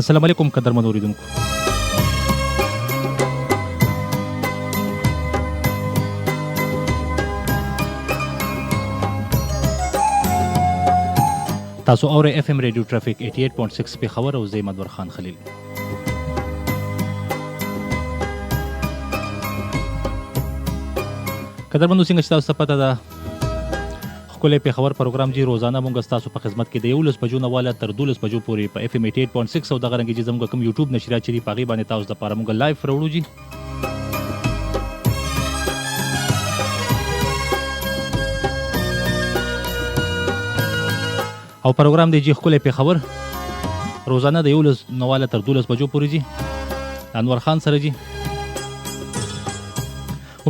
السلام علیکم قدرمن اوریدونکو. تاسو اورئ اف ام ریډیو ټرافیک 88.6 پېښور او زه مدور خان خلیل. قدرمنو څنګه چې تاسو ته پته ده ښکلی پېښور پروګرام جي روزانه مونږ ستاسو په خدمت کې د 11 بجو نه واله تر 12 بجو پورې په اف ام 88.6 او دغه رنګه چې زموږ کوم یوټیوب نشریات چې دي په هغې باندې تاسو دپاره مونږ لایف راوړو جي. او پروګرام دی جي ښکلی پېښور روزانه د 11 نه واله تر 12 بجو پورې جي انور خان سره جي.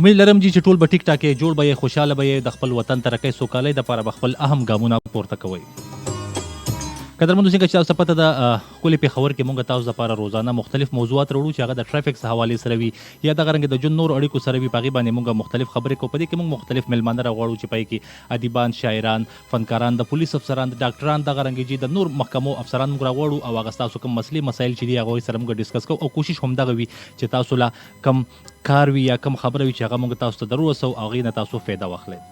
امید لرم جی چې ټول به ټیک ټاک جوړ به یې خوشحاله به یې د خپل وطن ترقۍ سوکالۍ دپاره به خپل اهم ګامونه پورته کوئ. قدرمنو څنګه چې تاسو ته پته ده ښکلي پېښور کې مونږ تاسو دپاره روزانه مختلف موضوعات راوړو چې هغه د ټرافیک څخه حوالې سره وي یا دغه رنګې د ژوند نورو اړیکو سره وي. په هغې باندې مونږ مختلف خبرې کوو. په دې کې مونږ مختلف میلمانه راغواړو چې په یې کې ادیبان، شاعران، فنکاران، د پولیس افسران، د ډاکټران، دغه رنګې چې د نور محکمو افسران مونږ راغواړو او هغه ستاسو کوم مسلې مسایل چې دي هغوی سره مونږ ډسکس کوو او کوشش همدغه وي چې تاسو له کم کار وي یا کم خبره وي چې هغه مونږ تاسو ته در ورسوو او هغې نه تاسو فایده واخلئ.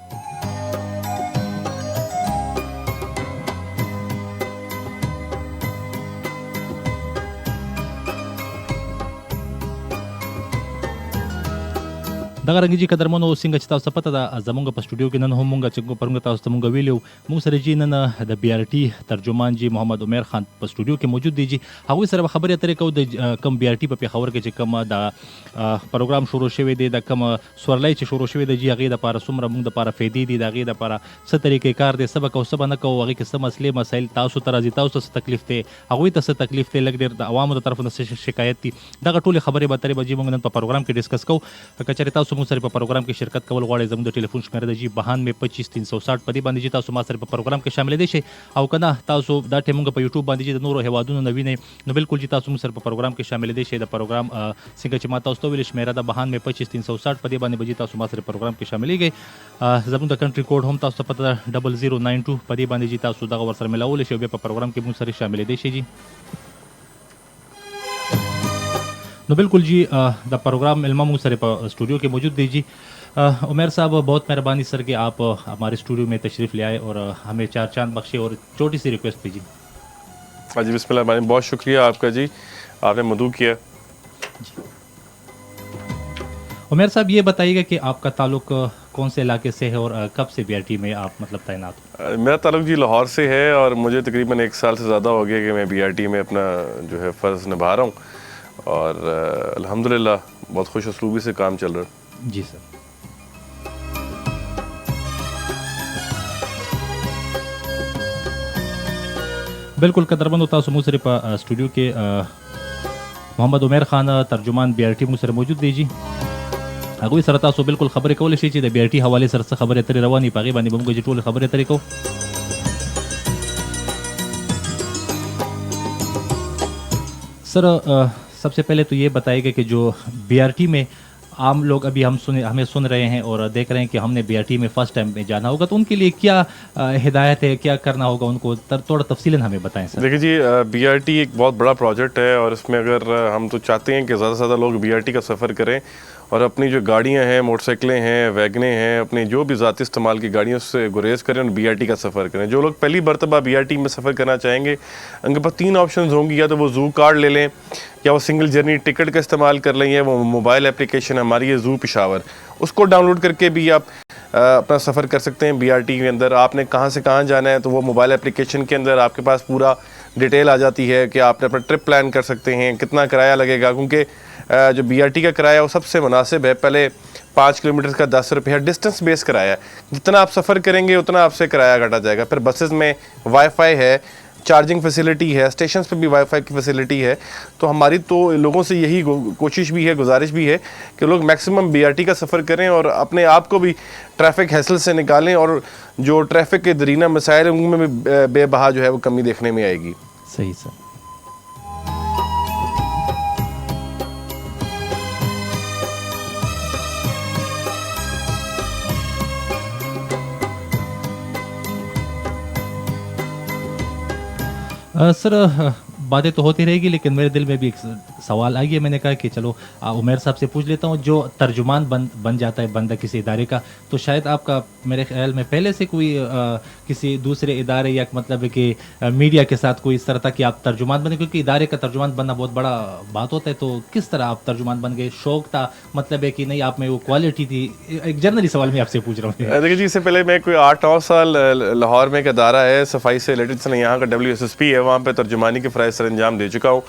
دغه رنګه جي قدرمنو څنګه چې تاسو ته پته ده زمونږ په سټوډیو کې نن هم مونږ چې پرونګ تاسو ته مونږ ویلي وو مونږ سره جي نن د بي آر ټي ترجمان جي محمد عمر خان په سټوډیو کې موجود دی جي. هغوی سره به خبرې اترې کوو د کم بي آر ټي په پېښور کې چې کوم د پروګرام شروع شوی دی د کوم سورلی چې شروع شوی دی جي هغې دپاره څومره مونږ دپاره فایدې دي د هغې دپاره څه طریقې کار دی څه به کوو څه به نه کوو هغې کې څه مسلې مسایل تاسو ته راځي تاسو ته څه تکلیف دی هغوی ته څه تکلیف دی لږ ډېر د عوامو د طرفه نه څه شکایت دي دغه ټولې خبرې به اترې به جي مونږ نن په پروګرام کې ډسکس کوو. که چېرې تاسو مونږ سره په پروګرام کې شرکت کول غواړئ زموږ د ټلیفون شمیره ده جي 92 360 په دې باندې جي تاسو ما سره په پروګرام کې شاملېدی شئ او که نه تاسو دا ټیم مونږ په یوټیوب باندې جي د نورو هیوادونو نه وینئ نو بلکل جي تاسو مونږ سره په پروګرام کې شاملېدی شئ. د پروګرام څنګه چې ما تاسو ته ویلې شمیره ده 92 360 په دې باندې به جي تاسو ما سره پروګرام کې شاملېږئ. زموږ د کنټري کوډ هم تاسو ته پته ده 0092 په دې باندې جي تاسو دغه ورسره ملاولی شئ او بیا په پروګرام کې مونږ سره شاملېدی شئ جي. نو بالکل جی دا پروگرام علمہ مونږ سره په اسٹوڈیو کې موجود دی جی. عمر صاحب بہت مہربانی سر کہ آپ ہمارے اسٹوڈیو میں تشریف لے آئے اور ہمیں چار چاند بخشے اور چھوٹی سی ریکویسٹ تھی جی. جی بسم اللہ الرحمن، بہت شکریہ آپ کا جی، آپ نے مدعو کیا. عمر صاحب یہ بتائیے گا کہ آپ کا تعلق کون سے علاقے سے ہے اور کب سے بی آر ٹی میں آپ مطلب تعینات ہو؟ میرا تعلق جی لاہور سے ہے اور مجھے تقریباً 1 سال سے زیادہ ہو گیا کہ میں بی آر ٹی میں اپنا جو ہے فرض نبھا رہا ہوں اور الحمدللہ بہت خوش اسلوبی سے کام چل رہا ہے. جی سر. بالکل قدرمنو تاسو موږ سره په سټوډیو کې محمد عمر خان ترجمان بی آر ټي موږ سره موجود دی جی. هغوی سره تاسو بالکل خبرې کولی شئ چې د بی آر ټي حوالې سره څه خبرې اترې روانې په هغې باندې به موږ چې ټولې خبرې اترې کوو. سر سب سے پہلے تو یہ بتائیے گا کہ جو بی آر ٹی میں عام لوگ ابھی ہمیں سن رہے ہیں اور دیکھ رہے ہیں کہ ہم نے بی آر ٹی میں فرسٹ ٹائم میں جانا ہوگا تو ان کے لیے کیا ہدایت ہے، کیا کرنا ہوگا ان کو تھوڑا تفصیلاً ہمیں بتائیں سر. دیکھیے جی بی آر ٹی ایک بہت بڑا پروجیکٹ ہے اور اس میں اگر ہم تو چاہتے ہیں کہ زیادہ سے زیادہ لوگ بی آر ٹی کا سفر کریں اور اپنی جو گاڑیاں ہیں، موٹر سائیکلیں ہیں، ویگنیں ہیں، اپنی جو بھی ذاتی استعمال کی گاڑیوں سے گریز کریں اور بی آر ٹی کا سفر کریں. جو لوگ پہلی مرتبہ بی آر ٹی میں سفر کرنا چاہیں گے ان کے پاس 3 آپشنز ہوں گی، یا تو وہ زو کارڈ لے لیں یا وہ سنگل جرنی ٹکٹ کا استعمال کر لیں یا وہ موبائل اپلیکیشن ہماری ہے زو پشاور، اس کو ڈاؤن لوڈ کر کے بھی آپ اپنا سفر کر سکتے ہیں. بی آر ٹی کے اندر آپ نے کہاں سے کہاں جانا ہے تو وہ موبائل اپلیکیشن کے اندر آپ کے پاس پورا ڈیٹیل آ جاتی ہے کہ آپ نے اپنا ٹرپ پلان کر سکتے ہیں، کتنا کرایہ لگے گا، کیونکہ جو بی آر ٹی کا کرایہ وہ سب سے مناسب ہے. پہلے 5 کلومیٹر کا 10 روپیہ ڈسٹنس بیس کرایہ ہے، جتنا آپ سفر کریں گے اتنا آپ سے کرایہ کٹا جائے گا. پھر بسز میں وائی فائی ہے، چارجنگ فیسلٹی ہے، اسٹیشنز پہ بھی وائی فائی کی فیسلٹی ہے. تو ہماری تو لوگوں سے یہی کوشش بھی ہے، گزارش بھی ہے کہ لوگ میکسیمم بی آر ٹی کا سفر کریں اور اپنے آپ کو بھی ٹریفک ہیسل سے نکالیں اور جو ٹریفک کے درینہ مسائل ہیں ان میں بھی بے بہا جو ہے وہ کمی دیکھنے میں آئے گی. صحیح سر. سر बातें तो होती रहेगी, लेकिन मेरे दिल में भी एक सवाल आ गया। मैंने कहा कि चलो उमैर साहब से पूछ लेता हूँ, जो तर्जुमान बन जाता है बंदा किसी इदारे का, तो शायद आपका मेरे ख्याल में पहले से कोई किसी दूसरे इदारे या मतलब कि मीडिया के साथ कोई इस तरह था कि आप तर्जुमान बने, क्योंकि इदारे का तर्जुमान बनना बहुत बड़ा बात होता है। तो किस तरह आप तर्जुमान बन गए? शौक था मतलब है कि नहीं आप में वो क्वालिटी थी? एक जनरली सवाल मैं आपसे पूछ रहा हूँ। देखिए जी, इससे पहले मैं कोई 8-9 साल लाहौर में एक अदारा है सफाई से रिलेटेड, यहाँ का WSSP है, वहाँ पे तर्जुमानी के फ़राइज़ सर अंजाम दे चुका हूँ।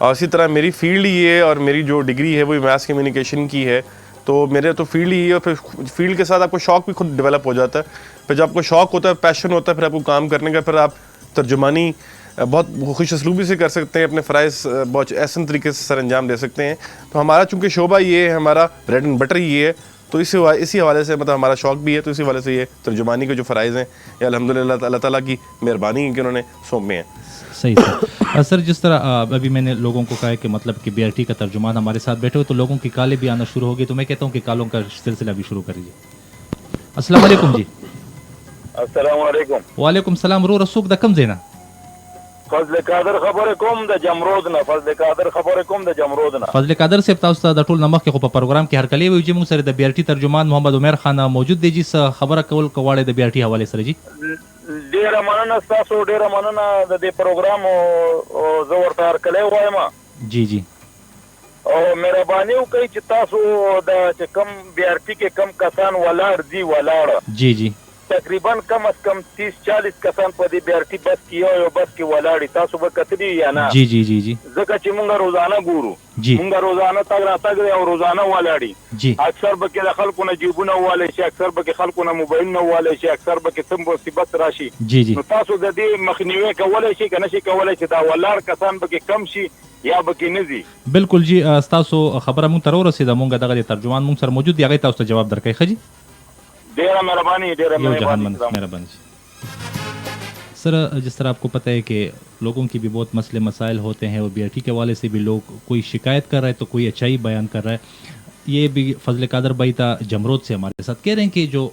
और इसी तरह मेरी फील्ड ही है और मेरी जो डिग्री है वो मैस कम्युनिकेशन की है, तो मेरे तो फील्ड ही है। और फिर फील्ड के साथ आपको शौक भी खुद डेवलप हो जाता है। फिर जब आपको शौक होता है, पैशन होता है, फिर आपको काम करने का, फिर आप तर्जुमानी बहुत खुश असलूबी से कर सकते हैं, अपने फ़राइज़ बहुत ऐसे तरीके से सर अंजाम दे सकते हैं। तो हमारा चूँकि शोबा ये है, हमारा ब्रेड एंड बटर ये है, तो इसी हवाले से मतलब हमारा शौक भी है, तो इसी हवाले से ये तर्जुमानी के जो फ़राइज़ हैं ये अल्हम्दुलिल्लाह अल्लाह ताला की मेहरबानी है कि उन्होंने सौंपे हैं। सही सर। सर जिस तरह अभी मैंने लोगों को कहा है कि मतलब कि BRT का तर्जुमान हमारे साथ बैठे हो, तो लोगों की कालें भी आना शुरू हो गई, तो मैं कहता हूँ कि कालों का सिलसिला भी शुरू करिए। अस्सलाम वालेकुम जी। अस्सलाम वालेकुम। वालेकुम सलाम। रो रसूख द कम जेना फजल कादर खबर कोम द जमरोद ना, फजल कादर खबर कोम द जमरोद ना। फजल कादर से ताउस द टोल नमक के प्रोग्राम के हर कले वी जी मुंग सर द BRT तर्जुमान मोहम्मद उमर खान मौजूद दे जी खबर कवल कवाड़े द BRT हवाले सर जी। डेरा मनना सासो डेरा मनना द प्रोग्राम ओ जोर तार कले हुआ मा। जी जी। और मेहरबानी कई चितासो द कम BRT के कम कसान वलाड़ जी वलाड़। जी जी। तकरीबन कम अज कम 30-40 कसान पदी BRT बस की हो बस की वलाड़ी तासो बकतरी या ना। जी जी जी जी। जका ची मुंगा रोजाना गुरु जी मुंगा रोजाना तग और रोजाना वलाड़ी जी। अक्सर बके दखल को न जीबुना वाले से, अक्सर बके खल को न मोबाइल न वाले से, अक्सर बके तुम मुसीबत राशि। जी जी। तासो ददी मखनीवे कवले से कनशी कवले से दा वलाड़ कसान बके कम शी या बके नजी। बिल्कुल जी। तासो खबर मुंग तरो रसीदा मुंगा दगा तर्जुमान मुंग सर मौजूद या गई तासो जवाब दरकई खजी। डेरा मेहरबानी डेरा मेहरबानी। सर जिस तरह आपको पता है कि लोगों की भी बहुत मसले मसाइल होते हैं, और BRT के हवाले से भी लोग कोई शिकायत कर रहा है तो कोई अच्छाई बयान कर रहा है। ये भी फजल कादर भाई था जमरोद से हमारे साथ कह रहे हैं कि जो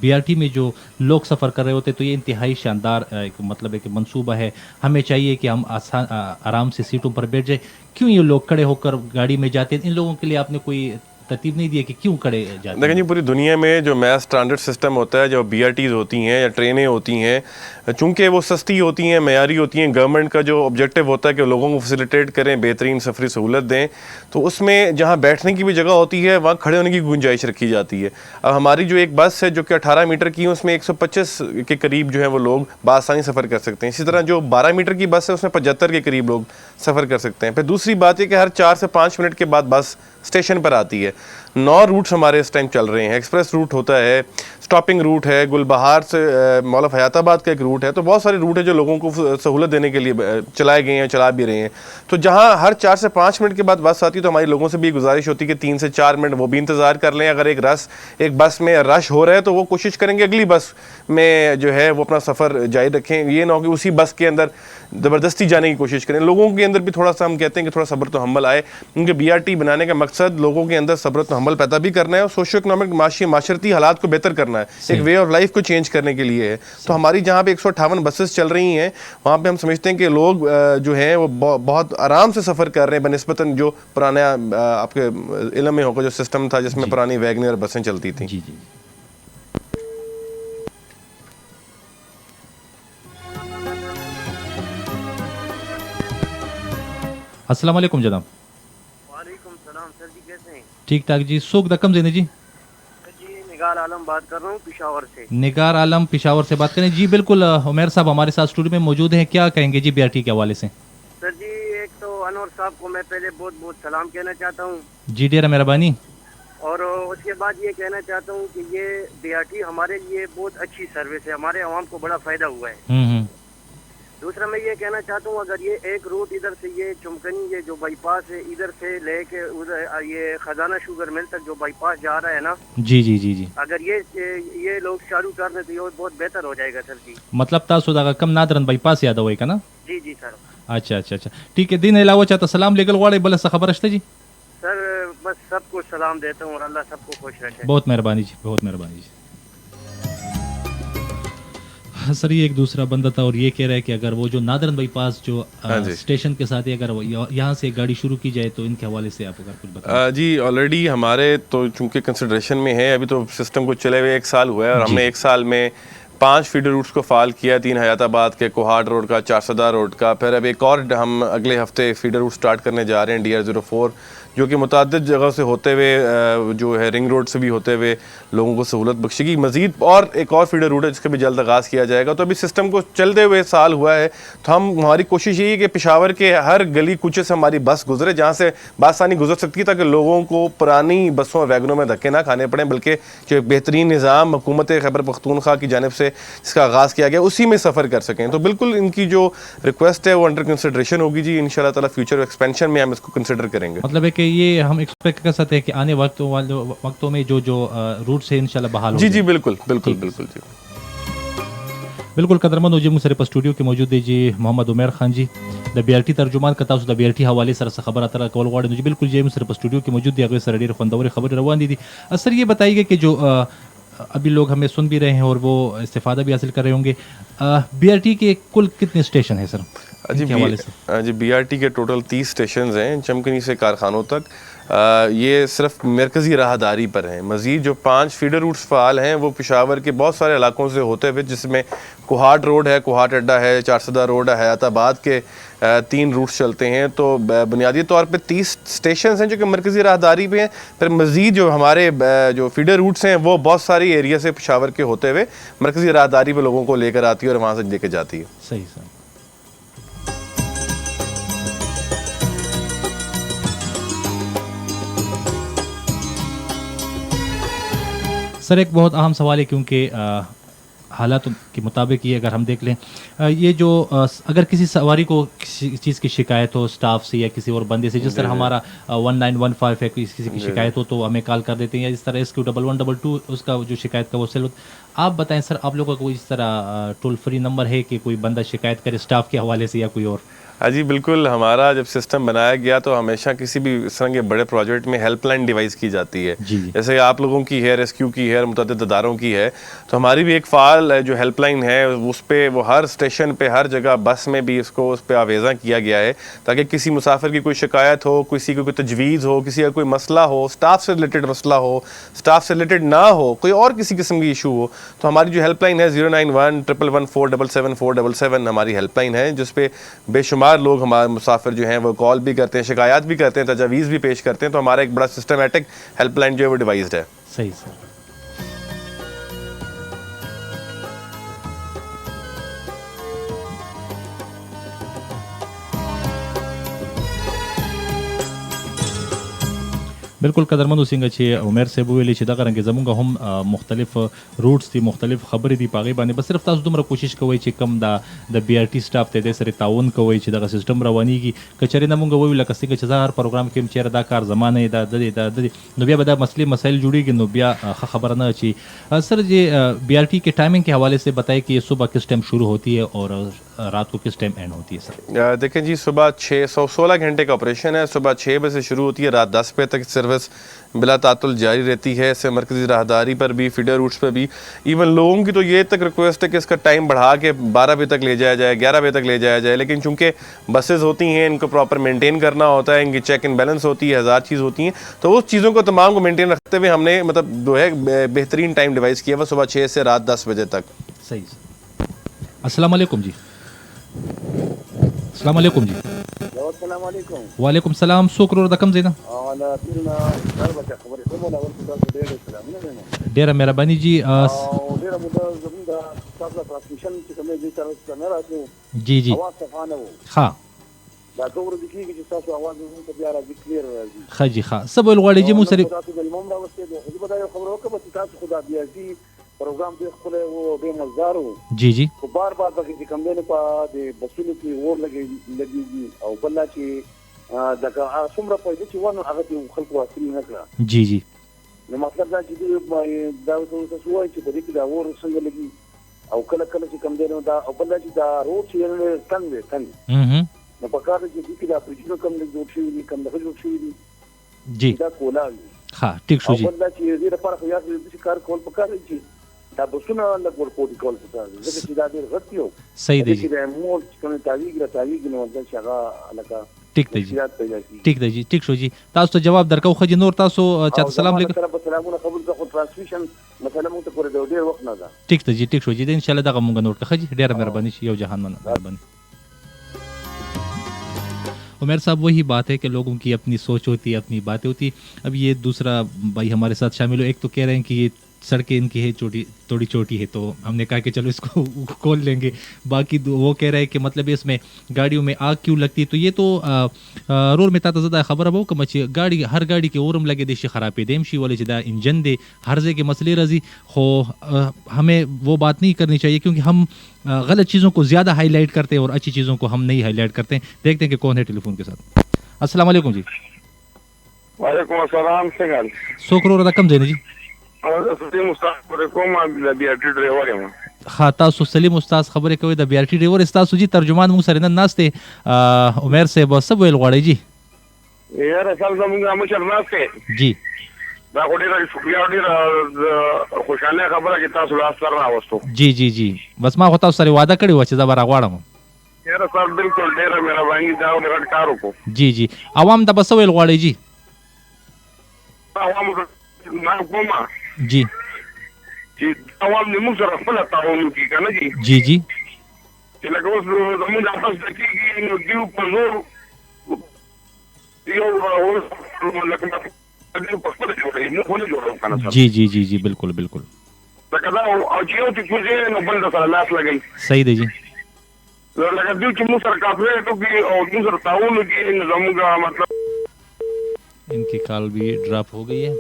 BRT में जो लोग सफ़र कर रहे होते तो ये इंतहाई शानदार एक मतलब है कि मंसूबा है, हमें चाहिए कि हम आसान आराम से सीटों पर बैठ जाए। क्यों ये लोग खड़े होकर गाड़ी में जाते हैं? इन लोगों के लिए आपने कोई तरतीब नहीं दिया कि क्यों खड़े जाते हैं? देखिए जी, पूरी दुनिया में जो मैस ट्रांजिट सिस्टम होता है, जो BRTs होती हैं या ट्रेनें होती हैं, चूँकि वो सस्ती होती हैं, मयारी होती हैं, गवर्नमेंट का जो ऑब्जेक्टिव होता है कि लोगों को फैसिलिटेट करें, बेहतरीन सफरी सहूलत दें, तो उसमें जहाँ बैठने की भी जगह होती है वहाँ खड़े होने की गुंजाइश रखी जाती है। अब हमारी जो एक बस है जो कि 18 मीटर की है, उसमें 125 के करीब जो है वो लोग बासानी सफ़र कर सकते हैं। इसी तरह जो 12 मीटर की बस है उसमें 75 के करीब लोग सफ़र कर सकते हैं। फिर दूसरी बात है कि हर 4 से 5 मिनट के बाद बस स्टेशन पर आती है। 9 रूट्स हमारे इस टाइम चल रहे हैं। एक्सप्रेस रूट होता है, स्टॉपिंग रूट है, गुलबहार से मौलव हयाताबाद का एक रूट है, तो बहुत सारे रूट है जो लोगों को सहूलत देने के लिए चलाए गए हैं, चला भी रहे हैं। तो जहां हर 4 से 5 मिनट के बाद बस आती है, तो हमारी लोगों से भी गुजारिश होती है कि 3 से 4 मिनट वो भी इंतज़ार कर लें। अगर एक बस में रश हो रहा है तो वो कोशिश करेंगे अगली बस में जो है वो अपना सफ़र जारी रखें। ये ना हो कि उसी बस के अंदर ज़बरदस्ती जाने की कोशिश करें। लोगों के अंदर भी थोड़ा सा हम कहते हैं कि थोड़ा सब्र तो हम्बल आए, क्योंकि BRT बनाने का मकसद लोगों के अंदर सब्र तो हम्बल पैदा भी करना है और सोशो इकोनॉमिक माशरती हालात को बेहतर करना है, एक वे ऑफ लाइफ को चेंज करने के लिए है। तो हमारी जहाँ पे 158 बसेस चल रही हैं, वहाँ पे हम समझते हैं कि लोग जो हैं वो बहुत आराम से सफ़र कर रहे हैं बनिस्बतन जो पुराना आपके इल्म में होगा जो सिस्टम था जिसमें पुरानी वैगनर बसें चलती थी। जी जी। अस्सलाम वालेकुम जनाब। वालेकुम सलाम सर जी, कैसे हैं? ठीक ठाक जी। सुख दकम जेने जी। जी निगार आलम बात कर रहा हूँ पिशावर से। निगार आलम पिशावर से बात करें जी। बिल्कुल उमैर साहब हमारे साथ स्टूडियो में मौजूद हैं, क्या कहेंगे जी BRT के हवाले से? सर जी एक तो अनवर साहब को मैं पहले बहुत बहुत सलाम कहना चाहता हूँ जी डेरा मेहरबानी। और उसके बाद ये कहना चाहता हूँ कि ये BRT हमारे लिए बहुत अच्छी सर्विस है, हमारे आवाम को बड़ा फ़ायदा हुआ है। दूसरा मैं ये कहना चाहता हूँ अगर ये एक रूट इधर से ये चुमकनी ये जो बाईपास है इधर से लेके उधर ये खजाना शुगर मिल तक जो बाईपास जा रहा है ना, जी जी जी जी, अगर ये लोग चालू कर दें तो ये बहुत बेहतर हो जाएगा सर जी। मतलब तासुदा कम नादरन बाईपास याद होएगा ना? जी जी सर। अच्छा अच्छा अच्छा ठीक है। दिन अलावा चाहता सलाम लेगल वाड़े बल से खबर रखते जी सर बस सबको सलाम देता हूँ और अल्लाह सबको खुश रखे। बहुत मेहरबानी जी, बहुत मेहरबानी जी। सर ये एक दूसरा बंदा था और ये कह रहा है कि अगर वो जो नादरन बाईपास जो स्टेशन के साथ ही अगर वो यहाँ से गाड़ी शुरू की जाए तो इनके हवाले से आप अगर कुछ बताएं। जी ऑलरेडी हमारे तो चूंकि कंसिडरेशन में है, अभी तो सिस्टम को चले हुए 1 साल हुआ है और हमने 1 साल में 5 फीडर रूट्स को फाल किया, 3 हयाताबाद के, कोहाट रोड का, चारसदा रोड का, फिर अब एक और हम अगले हफ्ते फीडर रूट स्टार्ट करने जा रहे हैं DR04, जो कि मुतअद्दिद जगह से होते हुए जो है रिंग रोड से भी होते हुए लोगों को सहूलत बख्शेगी। मज़ीद और एक और फीडर रूट है जिसका भी जल्द आगाज़ किया जाएगा। तो अभी सिस्टम को चलते हुए साल हुआ है, तो हमारी कोशिश यही है कि पेशावर के हर गली कूचे से हमारी बस गुजरे, जहाँ से बासानी गुजर सकती है, ताकि लोगों को पुरानी बसों और वैगनों में धक्के ना खाने पड़ें, बल्कि जो बेहतरीन निज़ाम हुकूमत खैबर पख्तूनख्वा की जानिब से जिसका आगाज़ किया गया उसी में सफ़र कर सकें। तो बिल्कुल इनकी जो रिक्वेस्ट है वो अंडर कंसिडरेशन होगी जी, इंशाल्लाह ताला फ्यूचर एक्सपेंशन में हम इसको कंसिडर करेंगे। मतलब है कि ये हम एक्सपेक्ट कर सकते हैं कि आने वक्तों में जो रूट से इंशाल्लाह बहाल हो। जी बिल्कुल बिल्कुल बिल्कुल जी बिल्कुल कदरमंद हो जी मुझसे पर स्टूडियो के मौजूद है जी मोहम्मद उमर खान जी द BRT तर्जुमान का तासु द BRT हवाले सर से खबर आता कॉल वार्ड जी बिल्कुल जी मुझसे पर स्टूडियो के मौजूद है अगले सर डेर खंदौर खबर रवान दी। सर ये बताइए कि जो अभी लोग हमें सुन भी रहे हैं और वो इस्तेफादा भी हासिल कर रहे होंगे, BRT के कुल कितने स्टेशन हैं सर? जी BRT के टोटल 30 स्टेशन हैं चमकनी से कारखानों तक। ये सिर्फ मरकज़ी राहदारी पर हैं। मज़ीद जो 5 फीडर रूट्स फ़ाल हैं वो पेशावर के बहुत सारे इलाकों से होते हुए, जिसमें कोहाट रोड है, कोहाट अड्डा है, चारसदा रोड है, हयाताबाद के 3 रूट्स चलते हैं। तो बुनियादी तौर पे 30 स्टेशन हैं जो कि मरकज़ी राहदारी पे हैं। फिर मज़ीद जो हमारे जो फीडर रूट्स हैं वो बहुत सारी एरिया से पेशावर के होते हुए मरकज़ी राहदारी पे लोगों को लेकर आती है और वहाँ से लेकर जाती है। सही सर। सर एक बहुत अहम सवाल है क्योंकि हालात के मुताबिक ये अगर हम देख लें ये जो अगर किसी सवारी को किसी चीज़ की शिकायत हो स्टाफ से या किसी और बंदे से, जिस तरह हमारा 1915 है, किसी की शिकायत हो तो हमें कॉल कर देते हैं, या इस तरह SQ1122 उसका जो शिकायत का वो सेल। आप बताएं सर, आप लोगों का कोई इस तरह टोल फ्री नंबर है कि कोई बंदा शिकायत करे स्टाफ के हवाले से या कोई और? हाँ जी बिल्कुल, हमारा जब सिस्टम बनाया गया तो हमेशा किसी भी इस तरह के बड़े प्रोजेक्ट में हेल्पलाइन डिवाइस की जाती है। जैसे आप लोगों की है, रेस्क्यू की है, मुतअद्दिद अदारों की है, तो हमारी भी एक फ़ाल जो हेल्पलाइन है उस पर वो हर स्टेशन पे हर जगह बस में भी इसको उस पर आवेज़ा किया गया है, ताकि किसी मुसाफिर की कोई शिकायत हो, किसी को कोई तजवीज़ हो, किसी का कोई मसला हो, स्टाफ से रिलेटेड मसला हो, स्टाफ से रिलेटेड ना हो, कोई और किसी किस्म की इशू हो, तो हमारी जो हेल्पलाइन है 09111477477 हमारी हेल्पलाइन है, जिस पे बेशुमार लोग हमारे मुसाफिर जो हैं वो कॉल भी करते हैं, शिकायत भी करते हैं, तजावीज़ भी पेश करते हैं। तो हमारा एक बड़ा सिस्टमेटिक हेल्पलाइन जो है वो डिवाइस्ड है। सही सर। बिल्कुल कदरमंद सिंह अच्छे उमेर साहब वेली چې دغه رنګ زمونږ هم مختلف روټس دي، مختلف خبرې دي پاغي باندې، بس صرف تاسو دومره کوشش کوئ چې کم د BRT سټاف ته د سره تعاون کوئ چې دغه سیستم روانيږي. کچره نه مونږ ویل لکه څنګه چې هر پروګرام کې چیرې دا کار زمانه د نو بیا به دا مسئلے مسائل جوړیږي، نو بیا خبر نه چی. سر یہ BRT کے ٹائمنگ کے حوالے سے بتائیں کہ یہ صبح کس ٹائم شروع ہوتی ہے اور رات کو کس ٹائم اینڈ ہوتی ہے سر؟ دیکھیں جی صبح 16 گھنٹے کا آپریشن ہے، صبح 6 بجے سے شروع ہوتی ہے، رات 10 بجے تک سروس بلا تعطل جاری رہتی ہے. اس سے مرکزی راہداری پر بھی، فیڈر روٹس پر بھی، ایون لوگوں کی تو یہ تک ریکویسٹ ہے کہ اس کا ٹائم بڑھا کے 12 بجے تک لے جایا جائے، 11 بجے تک لے جایا جائے، لیکن چونکہ بسز ہوتی ہیں ان کو پراپر مینٹین کرنا ہوتا ہے، ان کی چیک اینڈ بیلنس ہوتی ہے، 1000 چیز ہوتی ہیں، تو اس چیزوں کو تمام کو مینٹین رکھتے ہوئے ہم نے مطلب جو ہے بہترین ٹائم ڈیوائس کیا ہوا صبح 6 سے رات 10 بجے تک. صحیح. السلام علیکم جی. السلام علیکم جی. السلام علیکم. وعلیکم السلام. څوک ورور د کم ځای نه؟ ډیره مهرباني جی. جی جی ها ښه جی ښه. څه بول غواړئ جی مو سره پروګرام دې خپل او به مزدارو جی جی خو بار بار پکې کوم نه په د بسونو کې اور لګي او بل چې دغه څومره پیدا چې ونه هغه خلکو حاصل نه کړه. جی جی نو مطلب دا چې دا تاسو وایي چې په دې کې دا اور څنګه لګي او کله کله چې کوم دی نو دا او بل چې دا روډ چې څنګه نو په کار کې دې کې دا پرچینو کم نه جوړ شي دي کم نه جوړ شي دي جی دا کولا ها ټیک شو جی. او بل چې دې لپاره خو یا دې کار کول پکاره چې دا بسونه لږ ورکوټي کول پکار دي ځکه چې دا ډېر غټ یو صحیح دی چې د مور کوم تاویږي نو ځکه هغه لکه ٹھیک دی جی ٹھیک دی جی ٹھیک شو جی تاسو ته جواب درکو خو جی نور تاسو چاته سلام علیکم سلامونه قبول کړو ترانسمیشن مثلا مونږ ته پورې ډېر وخت نه ده ٹھیک دی جی ٹھیک شو جی ان شاء الله دغه مونږ نور کړه جی ډیره مهرباني شي یو جهان مننه مهرباني عمیر صاحب وہی بات ہے کہ لوگوں کی اپنی سوچ ہوتی ہے اپنی باتیں ہوتی. اب یہ دوسرا بھائی ہمارے ساتھ شامل ہو, ایک تو کہہ رہے ہیں کہ یہ سڑکیں ان کی ہے تھوڑی چھوٹی ہے تو ہم نے کہا کہ چلو اس کو کھول لیں گے. باقی وہ کہہ رہے ہیں کہ مطلب اس میں گاڑیوں میں آگ کیوں لگتی ہے, تو یہ تو رور میں تا زدہ خبر ابو کہ گاڑی ہر گاڑی کے اورم لگے دیشی خراب دیم شی والے جدا انجن دے ہرزے کے مسئلے رضی ہو. ہمیں وہ بات نہیں کرنی چاہیے کیونکہ ہم غلط چیزوں کو زیادہ ہائی لائٹ کرتے ہیں اور اچھی چیزوں کو ہم نہیں ہائی لائٹ کرتے ہیں. دیکھتے ہیں کہ کون ہے ٹیلی فون کے ساتھ. السلام علیکم جی. وعلیکم السلام. څنګه سو کروڑ رقم دینه جی. سلیم استاد پر کوم د بی آر ټي ډرایور یم. ها تاسو سلیم استاد خبرې کوي د بی آر ټي ډرایور استاد جی ترجمان مو سره نن ناشته عمر صاحب سب ویل غواړي جی. یاره سال زموږ مشر ناشته جی دا ډیره شکریہ ډیره خوشاله خبره چې تاسو لاس سره راوستو. جی جی جی بس ما خو تاسو سره وعده کړی و چې زه به راغواړم. یاره سر بالکل ډیره مهرباني دا ډیره کار وکړو. جی جی عوام د بس ویل غواړي جی. عوام ما کومه جی چې عوام دې موږ سره خپل تعاون وکړي کنه جی. جی جی چې لکه اوس زموږ د تاسو کېږي نو دیو په زور یو لکه په خپل جوړې نو خو نه جوړو کنه. جی جی جی جی بالکل بالکل لکه دا او چې یو څه کوزې نو بل سره لاس لګي. صحیح دی جی. لکه دیو چې موږ سره کاپریټ وکړي او موږ سره تعاون وکړي نو زموږ مطلب. ان کی کال بھی ڈراپ ہو گئی ہے.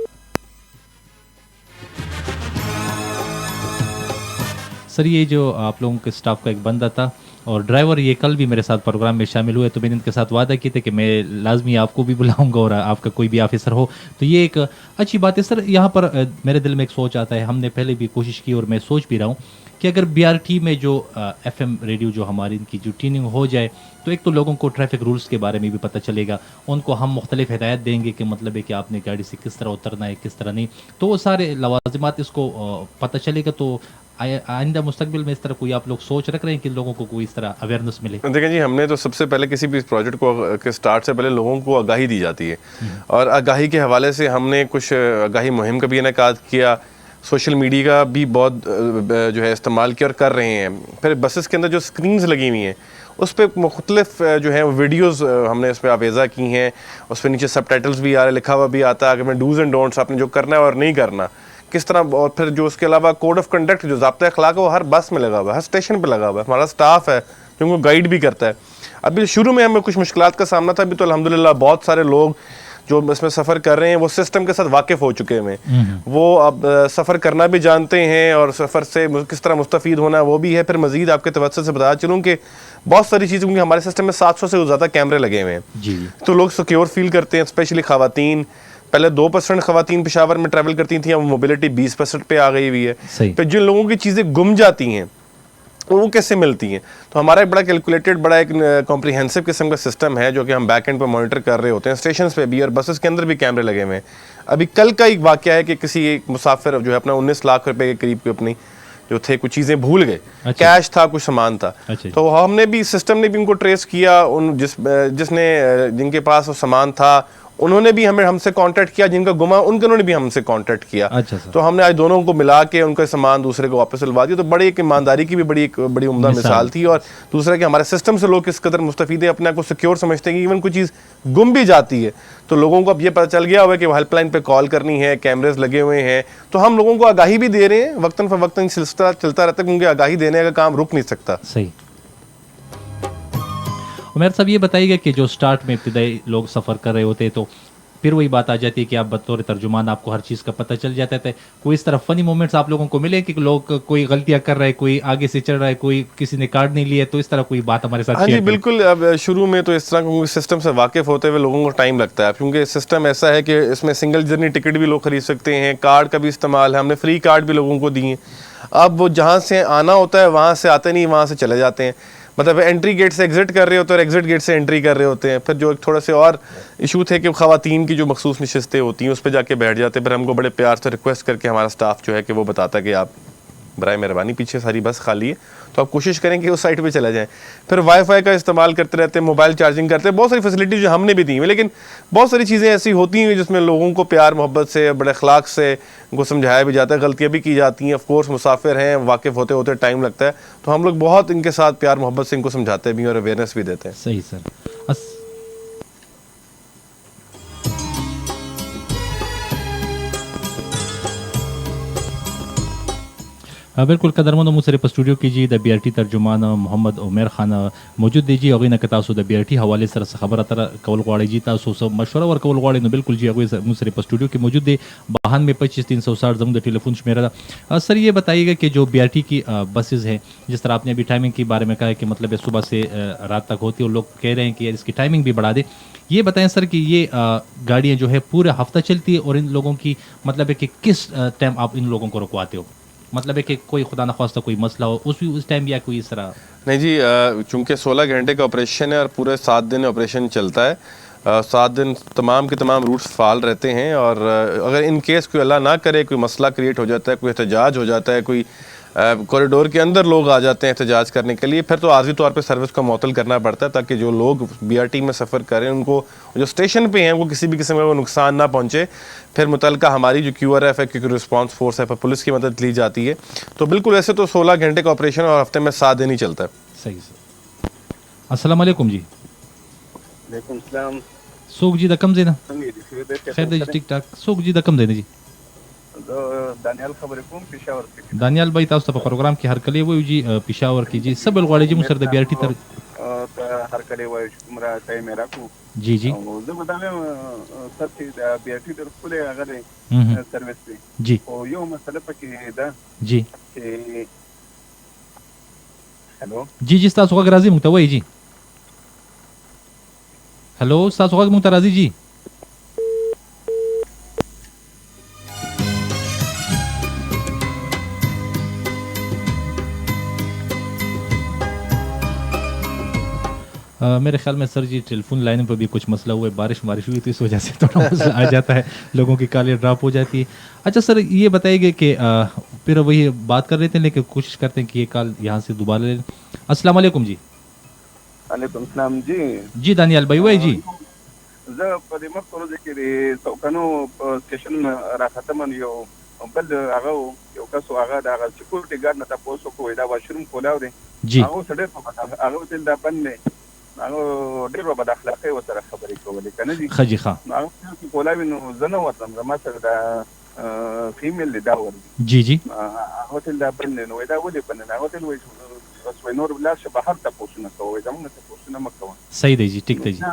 سر یہ جو آپ لوگوں کے اسٹاف کا ایک بندہ تھا اور ڈرائیور یہ کل بھی میرے ساتھ پروگرام میں شامل ہوئے تو میں نے ان کے ساتھ وعدہ کیا تھا کہ میں لازمی آپ کو بھی بلاؤں گا اور آپ کا کوئی بھی آفیسر ہو. تو یہ ایک اچھی بات ہے سر. یہاں پر میرے دل میں ایک سوچ آتا ہے, ہم نے پہلے بھی کوشش کی اور میں سوچ بھی رہا ہوں کہ اگر بی آر ٹی میں جو ایف ایم ریڈیو جو ہماری ان کی جو ٹیوننگ ہو جائے تو ایک تو لوگوں کو ٹریفک رولز کے بارے میں بھی پتہ چلے گا, ان کو ہم مختلف ہدایت دیں گے کہ مطلب ہے کہ آپ نے گاڑی سے کس طرح اترنا ہے کس طرح نہیں, تو وہ سارے لوازمات اس کو پتہ چلے گا. تو آئندہ مستقبل میں اس طرح کوئی آپ لوگ سوچ رکھ رہے ہیں کہ لوگوں کو کوئی اس طرح اویئرنیس ملے؟ دیکھیں جی, ہم نے تو سب سے پہلے کسی بھی پروجیکٹ کو کے سٹارٹ سے پہلے لوگوں کو آگاہی دی جاتی ہے اور آگاہی کے حوالے سے ہم نے کچھ آگاہی مہم کا بھی انعقاد کیا, سوشل میڈیا کا بھی بہت جو ہے استعمال کیا اور کر رہے ہیں. پھر بسز کے اندر جو اسکرینز لگی ہوئی ہیں اس پہ مختلف جو ہے ویڈیوز ہم نے اس پہ آویزہ کی ہیں, اس پہ نیچے سب ٹائٹلز بھی آ رہے, لکھا ہوا بھی آتا ہے کہ میں ڈوز اینڈ ڈونٹس آپ نے جو کرنا ہے اور نہیں کرنا کس طرح. اور پھر جو اس کے علاوہ کوڈ آف کنڈکٹ جو ضابطۂ اخلاق ہے وہ ہر بس میں لگا ہوا ہے, ہر اسٹیشن پہ لگا ہوا ہے. ہمارا اسٹاف ہے جو ان کو گائیڈ بھی کرتا ہے. ابھی شروع میں ہمیں کچھ مشکلات کا سامنا تھا, ابھی تو الحمدللہ بہت سارے لوگ جو اس میں سفر کر رہے ہیں وہ سسٹم کے ساتھ واقف ہو چکے ہیں, وہ اب سفر کرنا بھی جانتے ہیں اور سفر سے کس طرح مستفید ہونا وہ بھی ہے. پھر مزید آپ کے توسط سے بتا چلوں کہ بہت ساری چیزیں, کیونکہ ہمارے سسٹم میں 700 سے زیادہ کیمرے لگے ہوئے ہیں تو لوگ سیکیور فیل کرتے ہیں, اسپیشلی خواتین. پہلے 2% خواتین پشاور میں ٹریول کرتی تھیں, اب موبلٹی 20% پہ آ گئی ہوئی ہے. پھر جن لوگوں کی چیزیں گم جاتی ہیں وہ کیسے ملتی ہیں, تو ہمارا ایک بڑا کیلکولیٹڈ بڑا ایک کمپریہنسو قسم کا سسٹم ہے جو کہ ہم بیک اینڈ پہ مانیٹر کر رہے ہوتے ہیں. اسٹیشنز پہ بھی اور بسز کے اندر بھی کیمرے لگے ہوئے ہیں. ابھی کل کا ایک واقعہ ہے کہ کسی ایک مسافر جو ہے اپنا 19 لاکھ روپے کے قریب کے اپنی جو تھے کچھ چیزیں بھول گئے, کیش تھا کچھ سامان تھا, تو ہم نے بھی سسٹم نے بھی ان کو ٹریس کیا, ان جن کے پاس وہ سامان تھا انہوں نے بھی ہم سے کانٹیکٹ کیا, جن کا گما ان کے انہوں نے بھی ہم سے کانٹیکٹ کیا. تو ہم نے آج دونوں کو ملا کے ان کا سامان دوسرے کو واپس دلوا دیا. تو بڑی ایک ایمانداری کی بھی بڑی عمدہ مثال تھی. اور دوسرا کہ ہمارے سسٹم سے لوگ کس قدر مستفید ہیں, اپنے آپ کو سیکیور سمجھتے ہیں کہ ایون کوئی چیز گم بھی جاتی ہے تو لوگوں کو اب یہ پتہ چل گیا ہوا ہے کہ وہ ہیلپ لائن پہ کال کرنی ہے, کیمریز لگے ہوئے ہیں. تو ہم لوگوں کو آگاہی بھی دے رہے ہیں, وقتاً فوقتاً سلسلہ چلتا رہتا ہے کیونکہ آگاہی دینے کا کام رک نہیں سکتا. صحیح. عمیر صاحب یہ بتائیے گا کہ جو سٹارٹ میں ابتدائی لوگ سفر کر رہے ہوتے تو پھر وہی بات آ جاتی ہے کہ آپ بطور ترجمان آپ کو ہر چیز کا پتہ چل جاتا ہے. کوئی اس طرح فنی مومنٹس آپ لوگوں کو ملے کہ لوگ کوئی غلطیاں کر رہا ہے, کوئی آگے سے چڑھ رہا ہے, کوئی کسی نے کارڈ نہیں لیا, تو اس طرح کوئی بات ہمارے ساتھ؟ ہاں جی بالکل. اب شروع میں تو اس طرح سسٹم سے واقف ہوتے ہوئے لوگوں کو ٹائم لگتا ہے کیونکہ سسٹم ایسا ہے کہ اس میں سنگل جرنی ٹکٹ بھی لوگ خرید سکتے ہیں, کارڈ کا بھی استعمال ہے, ہم نے فری کارڈ بھی لوگوں کو دیے ہیں. اب وہ جہاں سے آنا ہوتا ہے وہاں سے آتے نہیں, وہاں سے چلے جاتے ہیں, مطلب انٹری گیٹ سے ایگزٹ کر رہے ہوتے ہیں اور ایگزٹ گیٹ سے انٹری کر رہے ہوتے ہیں. پھر جو ایک تھوڑا سے اور ایشو تھے کہ خواتین کی جو مخصوص نشستیں ہوتی ہیں اس پہ جا کے بیٹھ جاتے ہیں, پھر ہم کو بڑے پیار سے ریکویسٹ کر کے ہمارا سٹاف جو ہے کہ وہ بتاتا ہے کہ آپ برائے مہربانی پیچھے ساری بس خالی ہے, تو آپ کوشش کریں کہ اس سائٹ پہ چلا جائیں. پھر وائی فائی کا استعمال کرتے رہتے ہیں, موبائل چارجنگ کرتے ہیں, بہت ساری فیسلٹیز جو ہم نے بھی دی ہیں, لیکن بہت ساری چیزیں ایسی ہوتی ہیں جس میں لوگوں کو پیار محبت سے, بڑے اخلاق سے ان کو سمجھایا بھی جاتا ہے, غلطیاں بھی کی جاتی ہیں. آف کورس مسافر ہیں, واقف ہوتے ہوتے ٹائم لگتا ہے, تو ہم لوگ بہت ان کے ساتھ پیار محبت سے ان کو سمجھاتے بھی ہیں اور اویئرنیس بھی دیتے ہیں. صحیح سر. بالکل قدرمنو مو سره په سټوډیو کې جی د بی آر ټي ترجمان محمد عمر خان موجود دی جی. هغوی نه که تاسو د بی آر ټي حوالې سره څه خبره اتره کول غواړئ جی, تاسو څه مشوره ورکول غواړئ, نو بالکل جی هغوی مو سره په سټوډیو کې موجود دی. 92 زموږ د ټیلیفون شمیرہ ده. سر یہ بتائیے گا کہ جو بی آر ٹی کی بسز ہیں, جس طرح آپ نے ابھی ٹائمنگ کے بارے میں کہا ہے کہ مطلب صبح سے رات تک ہوتی ہے, اور لوگ کہہ رہے ہیں کہ اس کی ٹائمنگ بھی بڑھا دے. یہ بتائیں سر کہ یہ گاڑیاں جو ہے پورے ہفتہ چلتی ہے, اور ان لوگوں کی مطلب ہے کہ کس ٹائم آپ ان لوگوں کو رکواتے ہو, مطلب ہے کہ کوئی خدا نخواستہ کوئی مسئلہ ہو اس ٹائم, یا کوئی اس طرح؟ نہیں جی, چونکہ 16 گھنٹے کا آپریشن ہے اور پورے 7 دن آپریشن چلتا ہے. 7 دن تمام کے تمام روٹس فعال رہتے ہیں, اور اگر ان کیس کوئی اللہ نہ کرے کوئی مسئلہ کریٹ ہو جاتا ہے, کوئی احتجاج ہو جاتا ہے, کوئی کوریڈور کے اندر لوگ آ جاتے ہیں احتجاج کرنے کے لیے, پھر تو عارضی طور پہ سروس کو معطل کرنا پڑتا ہے, تاکہ جو لوگ بی آر ٹی میں سفر کریں ان کو جو اسٹیشن پہ ہیں وہ کسی بھی قسم کا نقصان نہ پہنچے. پھر متعلقہ ہماری جو کیو آر ایف ہے, کیونکہ رسپانس فورس ہے, پھر پولیس کی مدد لی جاتی ہے. تو بالکل ایسے تو 16 گھنٹے کا آپریشن اور ہفتے میں 7 دن ہی چلتا ہے. صحیح سر. السلام علیکم جی. وعلیکم السلام. سوک جی دا کم زینا خیر دی جی, ٹھیک ٹھاک. سوک جی دا کم زینا جی. دانیال خبرې کوم پېښور کې. دانیال بھائی تاسو ته په پروګرام کې هرکلی وایو جی پېښور کې جی. سبل غواړي جی مو سره د بی آر ټي تر هرکلی وایو چې کومره ټایم یې راکړو. جی جی. زه به دا وایم سر چې د بی آر ټي ډېر ښکلی هغه دی سروس دی, جی. خو یو مسله پکې ده جی چې هلو جی جی ستاسو غږ راځي موږ ته وایي جی. هلو ستاسو غږ موږ ته راځي جی. میرے خیال میں سر جی ٹیلیفون لائن پہ بھی کچھ مسئلہ ہوا ہے, بارش ہوئی تو اس وجہ سے تھوڑا مسئلہ آ جاتا ہے, لوگوں کی کالیں ڈراپ ہو جاتی ہے. اچھا سر یہ بتائیے گا کہ پھر وہی بات کر رہے تھے, لیکن کوشش کرتے ہیں کہ یہ کال یہاں سے دوبارہ لے لیں. السلام علیکم جی. وعلیکم السلام جی. جی دانیال بھائی وای جی. زه په دې مخکې ورځ کې د څوکانو سټیشن راختم یو بل هغه یو کس هغه د هغه سکیورټي ګارډ نه تاسو کوی دا واشروم کولاو دی جی. هغه سړی په هغه تل دا باندې هغه ډېر بد اخلاقي وسره خبرې کولې کنه جی. خجی خان هغه کولاوي نو زنه ورتم زما سره دا فیمیل دی دا ور جی جی. هغه تل دا باندې نو دا ولې باندې هغه تل وایي بس نور بلار شه بهر تاسو نه کوی زموږ تاسو نه مکو. صحیح دی جی, ٹھیک دی جی.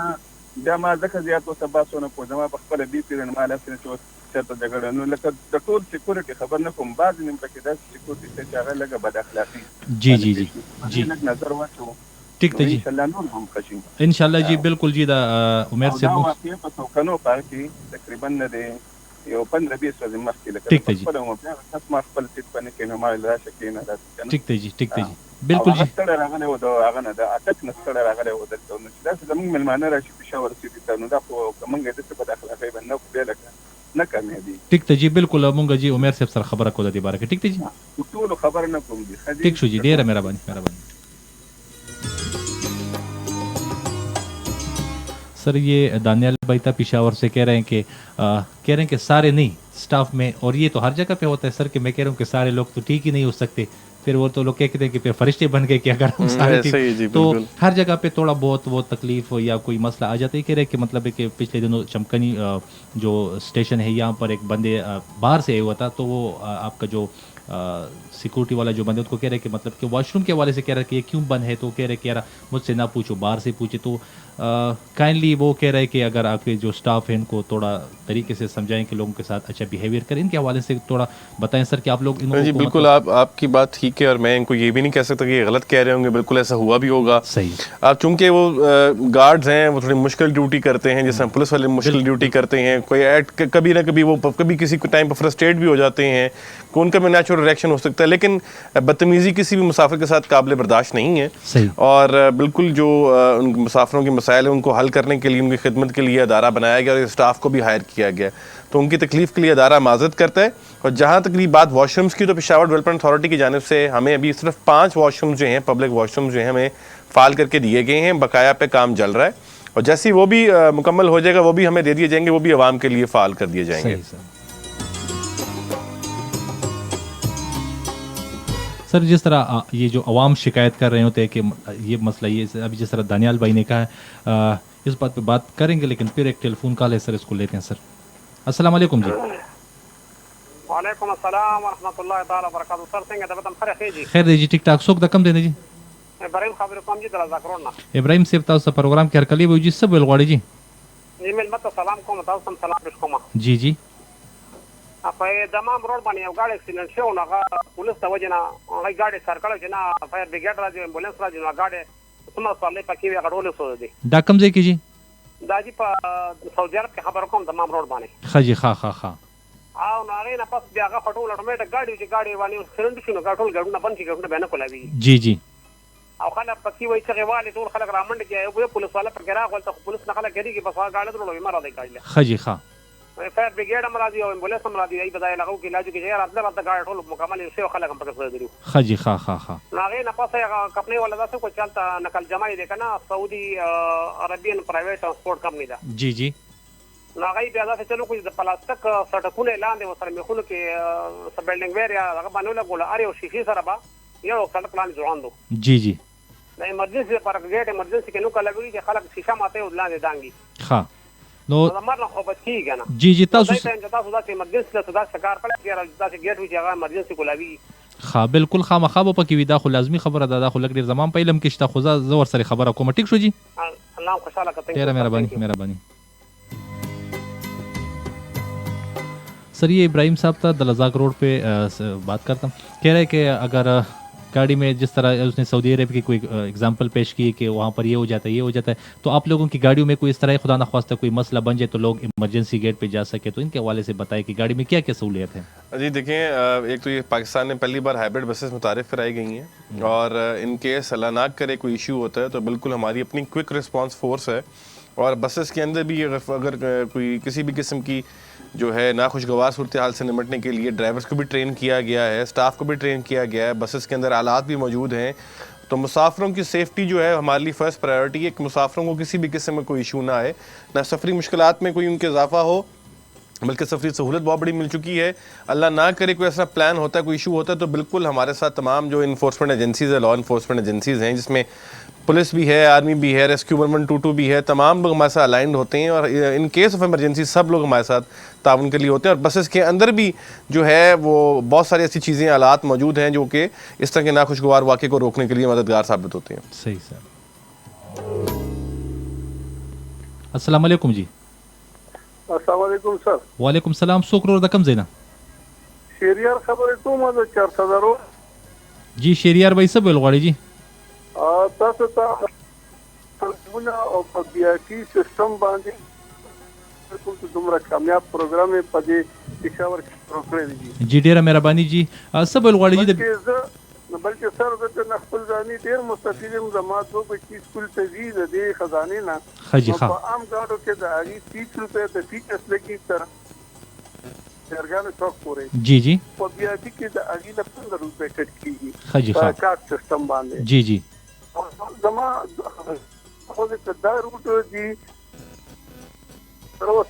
بیا ما ځکه زیات اوسه باسونه کوم, زما په خپل بي پیرن مال سره چې چرته جګړه نو لکه د ټول سکیورټي خبر نه کوم, بعض نیم پکې دا سکیورټي چې هغه لګه بد اخلاقی. جی جی جی جی نظر واچو. ٹھیک دی جی. انشاءاللہ نور هم خشم انشاءاللہ جی. بالکل جی. دا عمر سے واقعي په څوکانو پارک کې تقریبا نه دی یو 15-20 ورځې مخکې لکه ٹھیک دی جی. خپل مو بیا تاسو ما خپل سیټ باندې کې نو ما راشه کې نه راځي. ٹھیک دی جی, ٹھیک دی جی. بالکل جی. ستړی راغلی و د هغه نه د اټک نه ستړی راغلی و دلته نو چې داسې زموږ مېلمانه راشي پېښور سیټي ته نو دا خو که موږ یې داسې بد اخلاقۍ باندې نه خو بیا لکه نه کامیابي. ٹھیک دی جی. بالکل مونږ جی عمر صاحب سره خبره کوله دې باره کې. ٹھیک دی جی. ټولو خبر نه کوم دي. ٹھیک شو جی, ډېره مهرباني. سر یہ دانیال بھائی تھا پشاور سے, کہہ رہے ہیں کہ سارے نہیں اسٹاف میں, اور یہ تو ہر جگہ پہ ہوتا ہے سر, کہ میں کہہ رہا ہوں کہ سارے لوگ تو ٹھیک ہی نہیں ہو سکتے, پھر وہ تو لوگ کہتے ہیں کہ پھر فرشتے بن گئے کہ اگر ہم سارے ٹھیک, تو ہر جگہ پہ تھوڑا بہت وہ تکلیف یا کوئی مسئلہ آ جاتا ہے. کہہ رہے کہ مطلب ہے کہ پچھلے دنوں چمکنی جو اسٹیشن ہے یہاں پر ایک بندے باہر سے آئے ہوا تھا, تو وہ آپ کا جو سیکورٹی والا جو بندے اس کو کہہ رہے کہ مطلب کہ واش روم کے حوالے سے کہہ رہا کہ یہ کیوں بند ہے, تو کہہ رہے کہ یار مجھ سے نہ پوچھو, باہر سے پوچھے. تو کائنڈلی وہ کہہ رہے کہ اگر آپ کے جو اسٹاف ہیں ان کو تھوڑا طریقے سے سمجھائیں کہ لوگوں کے ساتھ اچھا بیہیویئر کریں. ان کے حوالے سے تھوڑا بتائیں سر کہ آپ لوگ جی. بالکل آپ کی بات ٹھیک ہے, اور میں ان کو یہ بھی نہیں کہہ سکتا کہ یہ غلط کہہ رہے ہوں گے, بالکل ایسا ہوا بھی ہوگا. صحیح. آپ چونکہ وہ گارڈز ہیں وہ تھوڑی مشکل ڈیوٹی کرتے ہیں, جیسے پولیس والے مشکل ڈیوٹی کرتے ہیں, کوئی کبھی نہ کبھی وہ کبھی کسی ٹائم پر فرسٹریٹ بھی ہو جاتے ہیں, کہ ان کا بھی نیچرل ریئیکشن ہو سکتا ہے, لیکن بدتمیزی کسی بھی مسافر کے ساتھ قابل برداشت نہیں ہے. صحیح. اور بالکل جو ان مسافروں کی مسائل ہیں ان کو حل کرنے کے لیے ان کی خدمت کے لیے ادارہ بنایا گیا اور اسٹاف کو بھی ہائر کیا گیا، تو ان کی تکلیف کے لیے ادارہ معذرت کرتا ہے۔ اور جہاں تک بات واش رومز کی، تو پشاور ڈیولپمنٹ اتھارٹی کی جانب سے ہمیں ابھی صرف 5 واش رومز جو ہیں پبلک واش رومز جو ہیں ہمیں فعال کر کے دیے گئے ہیں، بقایا پہ کام چل رہا ہے، اور جیسے وہ بھی مکمل ہو جائے گا وہ بھی ہمیں دے دیے جائیں گے، وہ بھی عوام کے لیے فعال کر دیے جائیں گے۔ سر جس طرح یہ جو عوام شکایت کر رہے ہوتے ہیں کہ یہ مسئلہ یہ ابھی جس طرح دانیال بھائی نے کہا ہے، اس بات پہ بات کریں گے، لیکن پھر ایک ٹیلی فون کال ہے سر، اس کو لیتے ہیں۔ سر السلام علیکم جی۔ وعلیکم السلام ورحمۃ اللہ تعالی وبرکاتہ۔ سر څنګه د وطن خیر جی؟ خیر دی جی، ٹھیک ٹھاک، څوک د کم دی جی؟ ابراهيم خبر کوم جی د زاکرون نه۔ ابراهيم صاحب تاسو پروګرام کې هرکلی وو جی، څه ویل غواړئ جی؟ ایمیل مته سلام کوم، تاسو هم سلام پېښ کوم جی جی۔ په دمام روډ باندې یو ګاډی اکسیډنټ شو، هغه پولیس ته وجه نه هغه ګاډی سر کړو چې نه فایر بریګیډ راځي، امبولانس راځي، نو ګاډی څومره سوالې پکې وي هغه ډول سو دي۔ دا کوم ځای کې جی؟ دا جی په سعودي عرب کې خبر کوم دمام روډ باندې۔ ښه جی، ښه ښه ښه۔ او نو هغې نه پس بیا هغه ټول اټومیټک ګاډي چې ګاډي باندې اکسیډنټ شو، نو ټول ګاډونه بند شي، ګاډونه بیا نه کولاوي جی جی۔ او خلک پکې وایي چغې والي، ټول خلک رامنډ کېږي، یو پولیس والا پکې راغول ته پولیس نه خلک ګرېږي، بس هغه ګاډي درلو بیمار دی ګاډي ښه جی، ښه۔ فایر بریګیډ هم راځي او امبولانس هم راځي، ای بدای لغو کې علاج کې راتله راته ګاډي ټول مکمل شي، خلک هم پکې درو ښه جی، ښه ښه ښه۔ نو هغې نه پس هغه کمپنۍ والا داسې کو چلته نقل جمعي دی که نه، سعودي عربین پرایویټ ټرانسپورټ کمپنۍ ده جی جی۔ نو هغه بیا داسې چلو کوي د پلاستیک سړکونه یې لاندې ورسره میخونو کې بلډینګ ویر یا هغه باندې ولګوله، هر یو شیشې سره به یو سړک لاندې ځوړاند و جی جی۔ د ایمرجنسي لپاره ګیټ ایمرجنسي کې نو کله وي چې خلک شیشه ماته او لاندې دانګي، ښه نو د مرګ نه خو بچ کېږي که نه۔ جی جی، تاسو داسې داسې ایمرجنسي ته داسې کار کړی چې داسې ګیټ وي چې هغه ایمرجنسي کولاوي. ښه بالکل خامخا به پکې وي، دا خو لازمي خبره ده، دا خو لږ ډېر زمان په علم کې شته، خو زه ورسره خبره کوم. ټیک شو جی، الله خوشحاله کړه، ډېره مهرباني۔ سر یہ ابراہیم صاحب تھا دلزاک روڈ پہ بات کرتا ہوں، کہہ رہے کہ اگر گاڑی میں جس طرح اس نے سعودی عرب کی کوئی اگزامپل پیش کی کہ وہاں پر یہ ہو جاتا ہے، تو آپ لوگوں کی گاڑیوں میں کوئی اس طرح خدا نخواستہ کوئی مسئلہ بن جائے تو لوگ ایمرجنسی گیٹ پہ جا سکے، تو ان کے حوالے سے بتائیں کہ گاڑی میں کیا کیا سہولیت ہے؟ جی دیکھیں، ایک تو یہ پاکستان میں پہلی بار ہائبرڈ بسز متعارف کرائی گئی ہیں، اور ان کیس اللہ نہ کرے کوئی ایشو ہوتا ہے تو بالکل ہماری اپنی کوئک رسپانس فورس ہے، اور بسز کے اندر بھی اگر کوئی کسی بھی قسم کی جو ہے ناخوشگوار صورتحال سے نمٹنے کے لیے ڈرائیورز کو بھی ٹرین کیا گیا ہے، اسٹاف کو بھی ٹرین کیا گیا ہے، بسز کے اندر آلات بھی موجود ہیں، تو مسافروں کی سیفٹی جو ہے ہمارے لیے فرسٹ پرائیورٹی ہے کہ مسافروں کو کسی بھی قسم میں کوئی ایشو نہ آئے، نہ سفری مشکلات میں کوئی ان کے اضافہ ہو، بلکہ سفری سہولت بہت بڑی مل چکی ہے۔ اللہ نہ کرے کوئی ایسا پلان ہوتا ہے، کوئی ایشو ہوتا ہے، تو بالکل ہمارے ساتھ تمام جو انفورسمنٹ ایجنسیز ہے، لا انفورسمنٹ ایجنسیز ہیں، جس میں پولیس بھی ہے، آرمی بھی ہے، ریسکیو 1122 بھی ہے، تمام لوگ ہمارے ساتھ الائنڈ ہوتے ہیں، اور ان کیس آف ایمرجنسی سب لوگ ہمارے ساتھ تعاون کے لیے ہوتے ہیں، اور بسز کے اندر بھی جو ہے وہ بہت ساری ایسی چیزیں آلات موجود ہیں جو کہ اس طرح کے ناخوشگوار واقعے کو روکنے کے لیے مددگار ثابت ہوتے ہیں۔ صحیح سر۔ السلام علیکم جی۔ السلام علیکم سر۔ وعلیکم السلام، سوکرور د کم زینا؟ شیریار خبرې کومه د 400 جی شیریار بھائی سب ویل غواړي جی؟ تاسو ته ترجمه او په بي آی ټي سیستم باندې کوم څه دومره کامیاب پروګرام یې په دې پېښور کې شروع کړی دی؟ جی ډېره مهرباني جی، سب ویل غواړي جی؟ بلکې سر زه د خپل ځاني ډېر مستفید یم، زما دوه بچي سکول ته ځي د دې خزانې نه، ښه جي ښه، په عام ګاډو کې د هغې 30 روپۍ د فیس لګي تر چرګانو چوک پورې، جی جی، په بي آی ټي کې د هغې نه 15 روپۍ کټ کېږي ښه جي ښه، په کارت سیستم باندې. جی جی، زما خو د دا روټ دی روز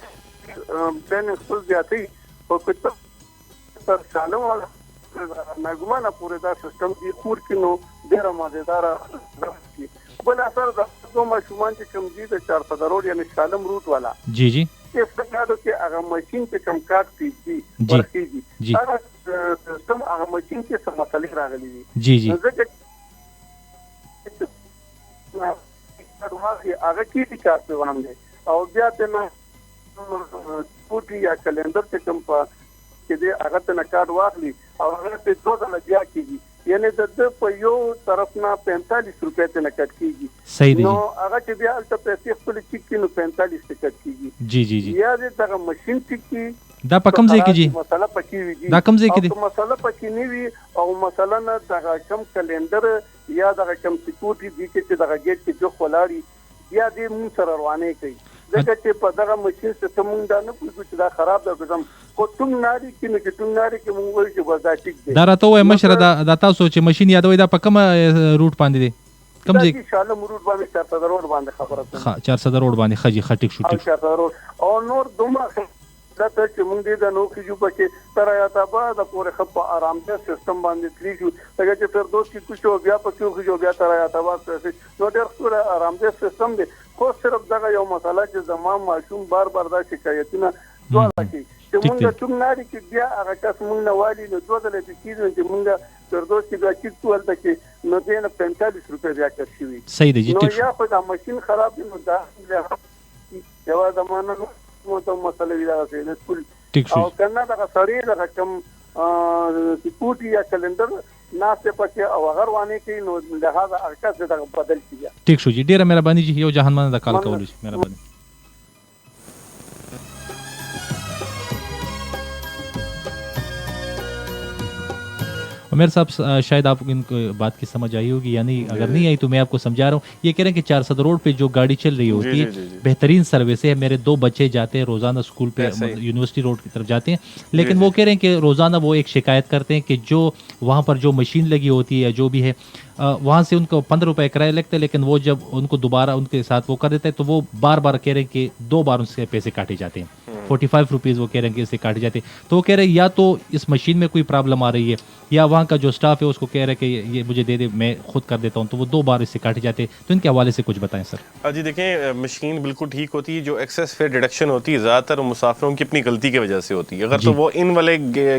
پلان خپل زیاتې او کته تر سالم والا نګمانه پورې دا سیستم دی خور کې نو ډېره مزیداره کی بل اثر د کوم شومان چې کوم دي د 400 روډ یعنی سالم روټ والا، جی جی، اس کارو کې هغه ماشين چې کم کارت کیږي ورکیږي، هغه سیستم هغه ماشين کې څه مسلې راغلي دي، جی جی، هغه کې کارت ونم دي او بیا ته نو پوټي یا کلندر ته کوم کې دې هغه ته کارت واخلي او هغه ته 2 ځله بیا کیږي، یعنی د په یو طرف نه 45 روپۍ ته کټ کیږي، صحیح دی، نو هغه چې بیا الته پیسې خپل چیک کینو 45 ته کټ کیږي، جی جی جی، یا دې دغه ماشين چیک کی دا په کوم ځای کې جی؟ مسله پکې وي، دا کوم ځای کې دی؟ مسله پکې نه وي او مثلا دغه کم کلندر یا دغه کم سکیورټي دي چې دغه گیټ کې جو خلاړي یا دې مونږ سره روانې کوي ځکه چې په دغه ماشین سیستم مونږ دا نه کوي چې دا خراب ده کوم کو تم ناری کې نه کې تم ناری کې مونږ وایي چې بس دا ټیک دی دا راته وای مشره دا تاسو چې ماشین یادوي دا په کومه روټ باندې دی کوم ځای ان شاء الله مرور باندې 400 روډ باندې خبره ښه 400 روډ باندې خجی خټیک شو ټیک 400 روډ او نور دومره دا ته چې مونږ دې د نو کې جو پکې تر آیات آباد پورې خپ آرام ده سیستم باندې تلی شو څنګه چې فردوس کې کچھ ہو بیا پکې خو جو بیا تر آیات آباد څخه نو ډېر ښه آرام ده سیستم دی خو صرف دغه یو مسله چې زمام معصوم بار دا شکایتونه دوه کی چې مونږ ټول ناری کې بیا هغه کس مونږ نه والی نو دوه دلته کېږي چې مونږ فردوس کې بیا چې ټول تکي نو دې نه 45 روپے بیا کړی صحیح دی نو یا په دا ماشين خراب نو دا یو زمانہ نو ته مسله ویلا ده سکول او کنه دا سړی دا کوم سپورټ یا کلندر ناسته پکې او هغه روانه کوي نو لہذا ارکاس دا بدل کیږي ټیک شو جی ډیره مهرباني جی یو جهان من دا کال کول شي مهرباني عمر صاحب شاید آپ ان کو بات کی سمجھ آئی ہوگی یا نہیں اگر نہیں آئی تو میں آپ کو سمجھا رہا ہوں یہ کہہ رہے ہیں کہ 400 روڈ پہ جو گاڑی چل رہی ہوتی ہے بہترین سروس ہے میرے 2 بچے جاتے ہیں روزانہ اسکول پہ یونیورسٹی روڈ کی طرف جاتے ہیں لیکن وہ کہہ رہے ہیں کہ روزانہ وہ ایک شکایت کرتے ہیں کہ جو وہاں پر جو مشین لگی ہوتی ہے یا جو بھی ہے وہاں سے ان کو 15 روپے کرایہ لگتے ہیں لیکن وہ جب ان کو دوبارہ ان کے ساتھ وہ کر دیتا ہے تو وہ بار بار کہہ رہے ہیں کہ 2 بار ان سے پیسے کاٹے جاتے ہیں 45 روپیز وہ کہہ رہے ہیں کہ اس سے کاٹے جاتے ہیں تو وہ کہہ رہے ہیں یا تو اس مشین میں کوئی پرابلم آ رہی ہے یا وہاں کا جو اسٹاف ہے اس کو کہہ رہے ہیں کہ یہ مجھے دے دے میں خود کر دیتا ہوں تو وہ 2 بار اس سے کاٹے جاتے ہیں تو ان کے حوالے سے کچھ بتائیں سر جی دیکھیں مشین بالکل ٹھیک ہوتی ہے جو ایکسیس فیئر ڈیڈکشن ہوتی ہے زیادہ تر مسافروں کی اپنی غلطی کی وجہ سے ہوتی ہے اگر تو وہ ان والے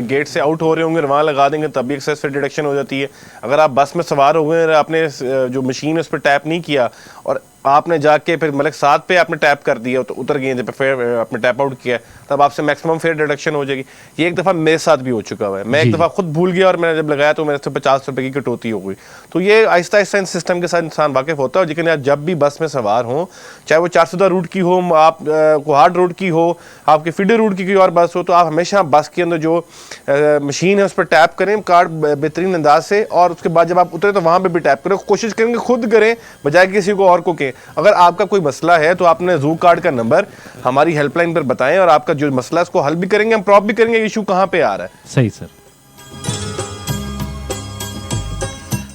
گیٹ سے آؤٹ ہو رہے ہوں گے وہاں لگا دیں گے تب بھی ایکسیس فیئر ڈیڈکشن ہو جاتی ہے اگر آپ بس میں سوار ہو گئے آپ نے جو مشین ہے اس پہ ٹیپ نہیں کیا اور آپ نے جا کے پھر ملک 7 پہ آپ نے ٹیپ کر دیا تو اتر گئے جب آپ نے ٹیپ آؤٹ کیا تب آپ سے میکسیمم فیئر ڈیڈکشن ہو جائے گی یہ ایک دفعہ میرے ساتھ بھی ہو چکا ہوا ہے میں ایک دفعہ خود بھول گیا اور میں نے جب لگایا تو میرے سے 50 روپے کی کٹوتی ہو گئی تو یہ آہستہ آہستہ اس سسٹم کے ساتھ انسان واقف ہوتا ہے لیکن جب بھی بس میں سوار ہوں چاہے وہ 410 روٹ کی ہو آپ کوہاٹ روڈ کی ہو آپ کے فیڈر روٹ کی کوئی اور بس ہو تو آپ ہمیشہ بس کے اندر جو مشین ہے اس پر ٹیپ کریں کارڈ بہترین انداز سے اور اس کے بعد جب آپ اتریں تو وہاں پہ بھی ٹیپ کریں کوشش کریں کہ خود کریں بجائے کسی کو اور کو کہیں اگر آپ کا کوئی مسئلہ ہے تو آپ نے زو کارڈ کا نمبر ہماری ہیلپ لائن پر بتائیں اور آپ کا جو مسئلہ ہے اس کو حل بھی کریں گے ہم پراپ بھی کریں گے ایشو کہاں پہ آ رہا ہے صحیح سر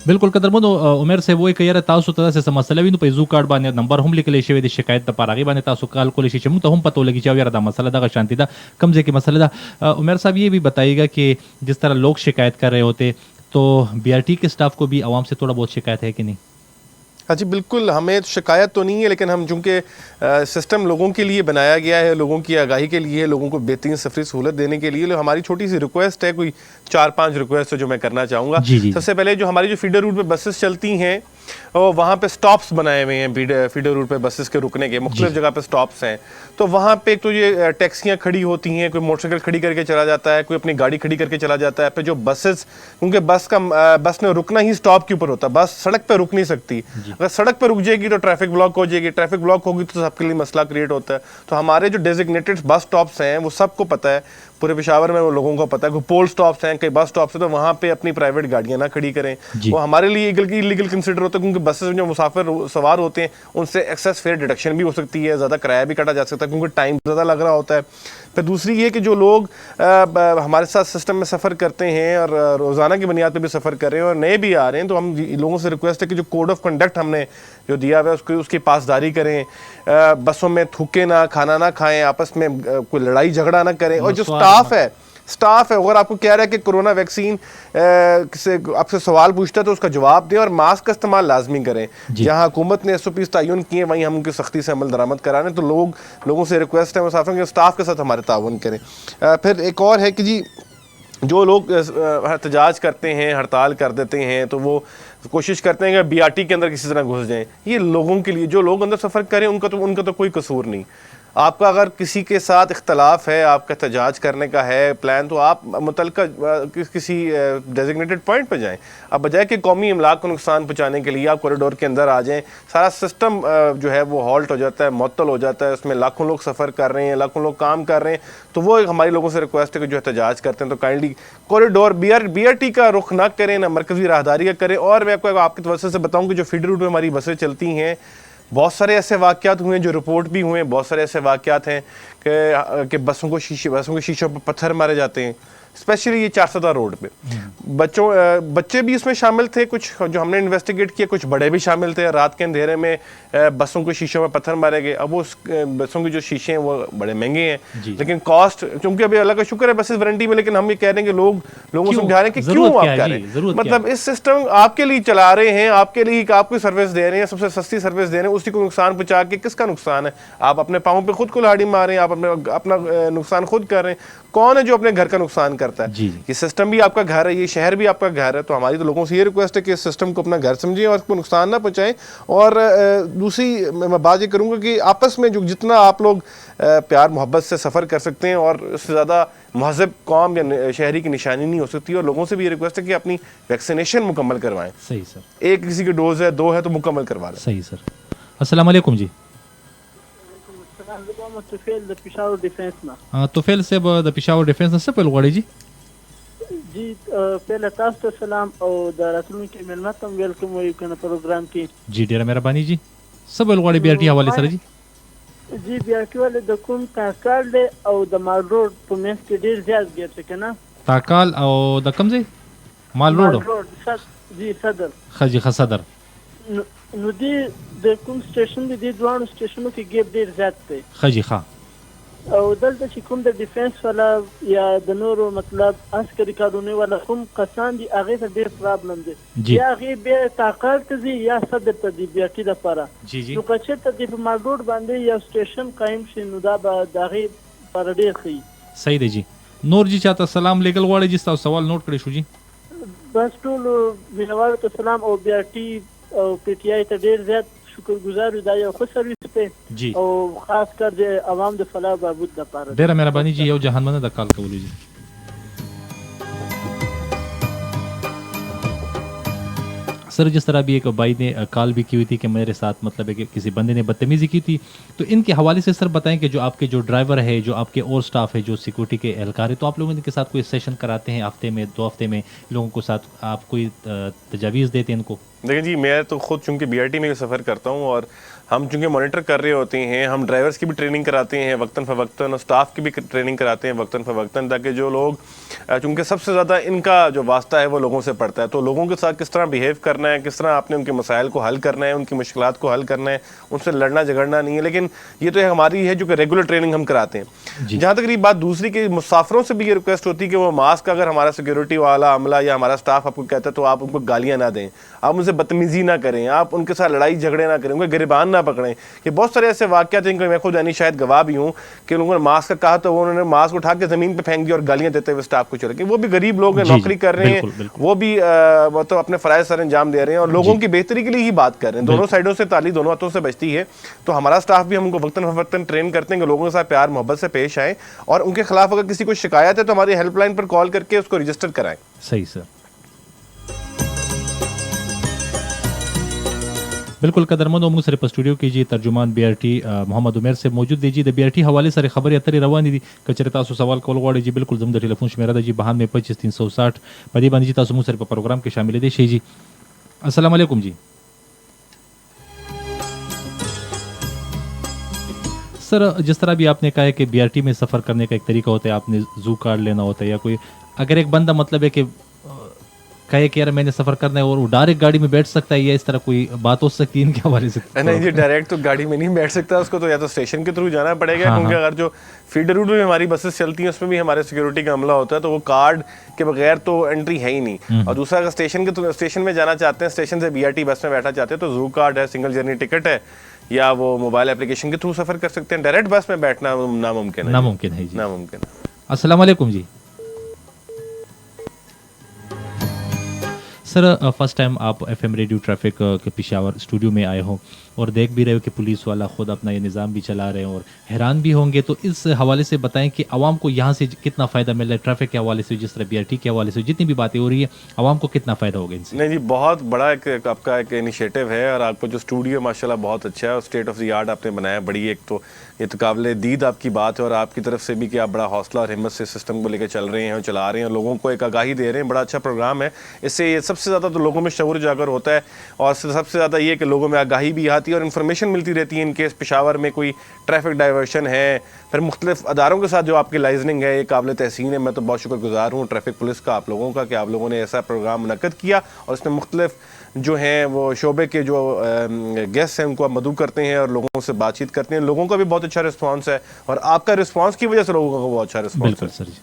بالکل قدرمنو عمر سے وای کيره تاسو ته څه مسله وینو په زو کارت باندې نمبر هم لیکل شوی د شکایت لپاره غي باندې تاسو کال کول شي چې موږ ته هم پته لګي چې یاره دا مسله دغه شانتي دا کم ځای کې مسله دا عمر صاحب یہ بھی بتائیے گا کہ جس طرح لوگ شکایت کر رہے ہوتے تو بی آر ٹی کے اسٹاف کو بھی عوام سے تھوڑا بہت شکایت ہے کہ نہیں ہاں جی بالکل ہمیں شکایت تو نہیں ہے لیکن ہم چونکہ سسٹم لوگوں کے لیے بنایا گیا ہے لوگوں کی آگاہی کے لیے لوگوں کو بہترین سفری سہولت دینے کے لیے ہماری چھوٹی سی ریکویسٹ ہے کوئی 4-5 ریکویسٹ ہے جو میں کرنا چاہوں گا سب سے پہلے جو ہماری جو فیڈر روٹ پہ بسز چلتی ہیں وہاں پہ سٹاپس بنائے ہوئے ہیں فیڈر روٹ پہ بسز کے رکنے کے مختلف جگہ پہ سٹاپس ہیں تو وہاں پہ ایک تو یہ ٹیکسیاں کھڑی ہوتی ہیں کوئی موٹر سائیکل کھڑی کر کے چلا جاتا ہے کوئی اپنی گاڑی کھڑی کر کے چلا جاتا ہے پھر جو بسز کیونکہ بس نے رکنا ہی سٹاپ کے اوپر ہوتا ہے بس سڑک پہ رک نہیں سکتی اگر سڑک پہ رک جائے گی تو ٹریفک بلاک ہو جائے گی ٹریفک بلاک ہوگی تو سب کے لیے مسئلہ کریٹ ہوتا ہے تو ہمارے جو ڈیزگنیٹڈ بس سٹاپس ہیں وہ سب کو پتہ ہے پورے پشاور میں وہ لوگوں کو پتہ ہے کوئی پول سٹاپس ہیں کئی بس سٹاپس ہیں تو وہاں پہ اپنی پرائیویٹ گاڑیاں نہ کھڑی کریں وہ ہمارے لیے ایلیگل کنسیڈر ہوتا ہے کیونکہ بسز میں جو مسافر سوار ہوتے ہیں ان سے ایکسیس فیئر ڈیڈکشن بھی ہو سکتی ہے زیادہ کرایہ بھی کٹا جا سکتا ہے کیونکہ ٹائم زیادہ لگ رہا ہوتا ہے پھر دوسری یہ کہ جو لوگ ہمارے ساتھ سسٹم میں سفر کرتے ہیں اور روزانہ کی بنیاد پہ بھی سفر کر رہے ہیں اور نئے بھی آ رہے ہیں تو ہم لوگوں سے ریکویسٹ ہے کہ جو کوڈ آف کنڈکٹ ہم نے جو دیا ہوا ہے اس کی پاسداری کریں بسوں میں تھوکے نہ کھانا نہ کھائیں آپس میں کوئی لڑائی جھگڑا نہ کریں اور جو سٹاف ہے اگر آپ کو کہہ رہا ہے کہ کرونا ویکسین آپ سے سوال پوچھتا ہے تو اس کا جواب دیں اور ماسک کا استعمال لازمی کریں جہاں حکومت نے SOPs تعین کیے وہیں ہم ان کی سختی سے عمل درآمد کرا رہے ہیں تو لوگوں سے ریکویسٹ ہے مسافروں کے سٹاف کے ساتھ ہمارے تعاون کریں پھر ایک اور ہے کہ جی جو لوگ احتجاج کرتے ہیں ہڑتال کر دیتے ہیں تو وہ کوشش کرتے ہیں کہ BRT کے اندر کسی طرح گھس جائیں یہ لوگوں کے لیے جو لوگ اندر سفر کریں ان کا تو کوئی قصور نہیں آپ کا اگر کسی کے ساتھ اختلاف ہے آپ کا احتجاج کرنے کا ہے پلان تو آپ متعلقہ کسی ڈیزگنیٹڈ پوائنٹ پہ جائیں اب بجائے کہ قومی املاک کو نقصان پہنچانے کے لیے آپ کوریڈور کے اندر آ جائیں سارا سسٹم جو ہے وہ ہالٹ ہو جاتا ہے معطل ہو جاتا ہے اس میں لاکھوں لوگ سفر کر رہے ہیں لاکھوں لوگ کام کر رہے ہیں تو وہ ہماری لوگوں سے ریکویسٹ ہے کہ جو احتجاج کرتے ہیں تو کائنڈلی کوریڈور BRT کا رخ نہ کریں نہ مرکزی راہداری کا کریں اور میں آپ کی توجہ سے بتاؤں کہ جو فیڈر روٹ میں ہماری بسیں چلتی ہیں بہت سارے ایسے واقعات ہوئے ہیں جو رپورٹ بھی ہوئے ہیں, بہت سارے ایسے واقعات ہیں کہ بسوں کے شیشوں پر پتھر مارے جاتے ہیں, اسپیشلی یہ 407 روڈ پہ. بچے بھی اس میں شامل تھے, کچھ جو ہم نے انویسٹیگیٹ کیا, کچھ بڑے بھی شامل تھے. رات کے اندھیرے میں بسوں کے شیشوں میں پتھر مارے گئے. اب وہ بسوں کے جو شیشے ہیں وہ بڑے مہنگے ہیں, لیکن کاسٹ چونکہ ابھی اللہ کا شکر ہے بسز وارنٹی میں, لیکن ہم یہ کہہ رہے ہیں کہ لوگوں کو سمجھا رہے ہیں کہ کیوں آپ کر رہے ہیں. مطلب اس سسٹم آپ کے لیے چلا رہے ہیں, آپ کے لیے آپ کوئی سروس دے رہے ہیں, سب سے سستی سروس دے رہے ہیں, اسی کو نقصان پہنچا کے کس کا نقصان ہے؟ آپ اپنے پاؤں پہ خود کلہاڑی مارے ہیں, آپ اپنا نقصان خود کر رہے ہیں. کون ہے جو اپنے گھر کا نقصان کرتا ہے؟ یہ سسٹم بھی آپ کا گھر ہے, یہ شہر بھی آپ کا گھر ہے. تو ہماری تو لوگوں سے یہ ریکویسٹ ہے کہ اس سسٹم کو اپنا گھر سمجھیں اور اس کو نقصان نہ پہنچائیں. اور دوسری میں بات یہ کروں گا کہ آپس میں جو جتنا آپ لوگ پیار محبت سے سفر کر سکتے ہیں, اور اس سے زیادہ مہذب قوم یا شہری کی نشانی نہیں ہو سکتی. اور لوگوں سے بھی یہ ریکویسٹ ہے کہ اپنی ویکسینیشن مکمل کروائیں. صحیح سر, ایک کسی کی ڈوز ہے, 2 ہے تو مکمل کروا لیں. صحیح سر. السلام علیکم جی. توفیل د پېښور ډیفنس نه. توفیل صاحب د پېښور ډیفنس نه څه پیل غواړئ جی؟ جی پہله تاسو ته سلام او د راتلونکي مېلمه ته ویلکم وایو کنه پروګرام کې. جی ډیره مهرباني جی. څه پیل غواړئ بي آر ټي حوالې سره جی؟ جی بي آر ټي والے د کوم تاکال دی او د مال روډ په منځ کې ډېر زیات ګیر څه کنه. تاکال او د کوم ځای؟ مال روډ. جی صدر. ښه جی ښه صدر. نو دی د کوم سټیشن دی دوانو سټیشنو کې ګیپ ډیر زیات دی. ښه جی ښه. او دلته چې کوم د ډیفنس والا یا د نورو مطلب عسکري کارونه والا کوم کسان دي, هغه ته ډیر پرابلم دی. یا هغه به تاقال ته ځي یا صدر ته دی بیا کې لپاره. نو که چېرته دی په مال روډ باندې یو سټیشن قایم شي نو دا به د هغې لپاره ډېر ښه وي. صحیح دی جی. نور جی چاته سلام لیکل غواړئ جی؟ ستاسو سوال نوٹ کړی شو جی. بس ټولو مینوالو ته سلام او بي آر ټي او پی ټي آی ته ډېر زیات شکر گزار دا یو ښه سروس دی او خاص کر د عوام د فلاح بهبود لپاره. ډېره مهرباني جی, یو جهان مننه د کال کولو جی. سر جس طرح بھی ایک بھائی نے کال بھی کی ہوئی تھی کہ میرے ساتھ مطلب ہے کہ کسی بندے نے بدتمیزی کی تھی, تو ان کے حوالے سے سر بتائیں کہ جو آپ کے جو ڈرائیور ہے, جو آپ کے اور سٹاف ہے, جو سیکورٹی کے اہلکار ہے, تو آپ لوگ ان کے ساتھ کوئی سیشن کراتے ہیں ہفتے میں 2 ہفتے میں لوگوں کو ساتھ آپ کوئی تجاویز دیتے ہیں ان کو؟ دیکھیں جی, میں تو خود چونکہ بی آر ٹی میں سفر کرتا ہوں اور ہم چونکہ مانیٹر کر رہے ہوتے ہیں, ہم ڈرائیورس کی بھی ٹریننگ کراتے ہیں وقتاً فوقتاً, اور اسٹاف کی بھی ٹریننگ کراتے ہیں وقتاً فوقتاً, تاکہ جو لوگ چونکہ سب سے زیادہ ان کا جو واسطہ ہے وہ لوگوں سے پڑتا ہے, تو لوگوں کے ساتھ کس طرح بیہیو کرنا ہے, کس طرح آپ نے ان کے مسائل کو حل کرنا ہے, ان کی مشکلات کو حل کرنا ہے, ان سے لڑنا جھگڑنا نہیں ہے. لیکن یہ تو ہماری ہے جو کہ ریگولر ٹریننگ ہم کراتے ہیں. جہاں تک یہ بات دوسری کہ مسافروں سے بھی یہ ریکویسٹ ہوتی ہے کہ وہ ماسک, اگر ہمارا سیکورٹی والا عملہ یا ہمارا اسٹاف آپ کو کہتا ہے تو آپ ان کو گالیاں نہ دیں, آپ ان سے بدتمیزی نہ کریں, آپ ان کے ساتھ لڑائی جھگڑے نہ کریں, ان کو گریبان نہ پکڑیں. یہ بہت سارے ایسے واقعات ہیں کہ میں خود یعنی شاید گواہ بھی ہوں کہ لوگوں نے ماسک کا کہا تو انہوں نے ماسک اٹھا کے زمین پہ پھینک دیا اور گالیاں دیتے ہوئے اسٹاف کو چلے گئے. وہ بھی غریب لوگ ہیں, نوکری کر رہے ہیں, وہ بھی تو اپنے فرائض سر انجام دے رہے ہیں اور لوگوں کی بہتری کے لیے ہی بات کر رہے ہیں. دونوں سائڈوں سے تالی دونوں ہاتھوں سے بجتی ہے. تو ہمارا اسٹاف بھی ہم کو وقتاً فوقتاً ٹرین کرتے ہیں کہ لوگوں کے ساتھ پیار محبت سے پیش آئیں, اور ان کے خلاف اگر کسی کو شکایت ہے تو ہماری ہیلپ لائن پر کال کر کے اس کو رجسٹر کرائیں. صحیح سر, بالکل. قدرمن موږ سره په سټوډیو کې جی ترجمان بي آر ټي محمد عمر صاحب موجود دی جی. د بي آر ټي حواله سره خبرې اترې روانې دي, که چېرې تاسو سوال کول غواړئ جی بالکل زموږ د ټلیفون شمیره ده جی 92 25 360. په دې باندې جی تاسو موږ سره په پروګرام کې شاملېدی شئ جی. السلام علیکم جی. سر جس طرح بھی آپ نے کہا ہے کہ بی آر ٹی میں سفر کرنے کا ایک طریقہ ہوتا ہے, آپ نے زو کارڈ لینا ہوتا ہے, یا کوئی اگر ایک بندہ مطلب ہے کہ کہے کہ یار میں نے سفر کرنا ہے اور وہ ڈائریکٹ گاڑی میں بیٹھ سکتا ہے, یا اس طرح کوئی بات ہو سکتی ہے ان کے حوالے سے؟ نہیں جی, ڈائریکٹ تو گاڑی میں نہیں بیٹھ سکتا, اس کو تو یا تو اسٹیشن کے تھرو جانا پڑے گا, کیونکہ اگر جو فیڈر روٹ میں ہماری بسیں چلتی ہیں اس میں بھی ہمارے سیکورٹی کا عملہ ہوتا ہے, تو وہ کارڈ کے بغیر تو انٹری ہے ہی نہیں. اور دوسرا اگر اسٹیشن میں جانا چاہتے ہیں, اسٹیشن سے بی آر ٹی بس میں بیٹھنا چاہتے ہیں, تو زو کارڈ ہے, سنگل جرنی ٹکٹ ہے, یا وہ موبائل اپلیکیشن کے تھرو سفر کر سکتے ہیں. ڈائریکٹ بس میں بیٹھنا ناممکن ہے. ناممکن ہے جی, ناممکن. السلام علیکم جی. سر فرسٹ ٹائم آپ ایف ایم ریڈیو ٹریفک کے پشاور اسٹوڈیو میں آئے ہوں اور دیکھ بھی رہے ہو کہ پولیس والا خود اپنا یہ نظام بھی چلا رہے ہیں اور حیران بھی ہوں گے, تو اس حوالے سے بتائیں کہ عوام کو یہاں سے کتنا فائدہ مل رہا ہے ٹریفک کے حوالے سے, جس طرح بی آر ٹی کے حوالے سے جتنی بھی باتیں ہو رہی ہیں, عوام کو کتنا فائدہ ہوگا ان سے؟ نہیں جی, بہت بڑا ایک آپ کا ایک انیشیٹو ہے, اور آپ کو جو اسٹوڈیو ماشاء اللہ بہت اچھا ہے, اور اسٹیٹ آف دی آرٹ آپ نے بنایا. بڑی ایک تو یہ تو قابل دید آپ کی بات ہے, اور آپ کی طرف سے بھی کہ آپ بڑا حوصلہ اور ہمت سے سسٹم کو لے کے چل رہے ہیں اور چلا رہے ہیں, اور لوگوں کو ایک آگاہی دے رہے ہیں. بڑا اچھا پروگرام ہے. اس سے یہ سب سے زیادہ تو لوگوں میں شعور جاگر ہوتا ہے اور سب سے زیادہ یہ کہ لوگوں میں آگاہی بھی آتی ہے اور انفارمیشن ملتی رہتی ہے ان کیس پشاور میں کوئی ٹریفک ڈائیورشن ہے. پھر مختلف اداروں کے ساتھ جو آپ کی لائزننگ ہے یہ قابل تحسین ہے. میں تو بہت شکر گزار ہوں ٹریفک پولیس کا آپ لوگوں کا کہ آپ لوگوں نے ایسا پروگرام منعقد کیا اور اس میں مختلف جو ہیں وہ شعبے کے جو گیسٹ ہیں ان کو آپ مدعو کرتے ہیں اور لوگوں سے بات چیت کرتے ہیں. لوگوں کا بھی بہت اچھا رسپانس ہے اور آپ کا رسپانس کی وجہ سے لوگوں کا بہت اچھا رسپانس ہے. بالکل سر جی.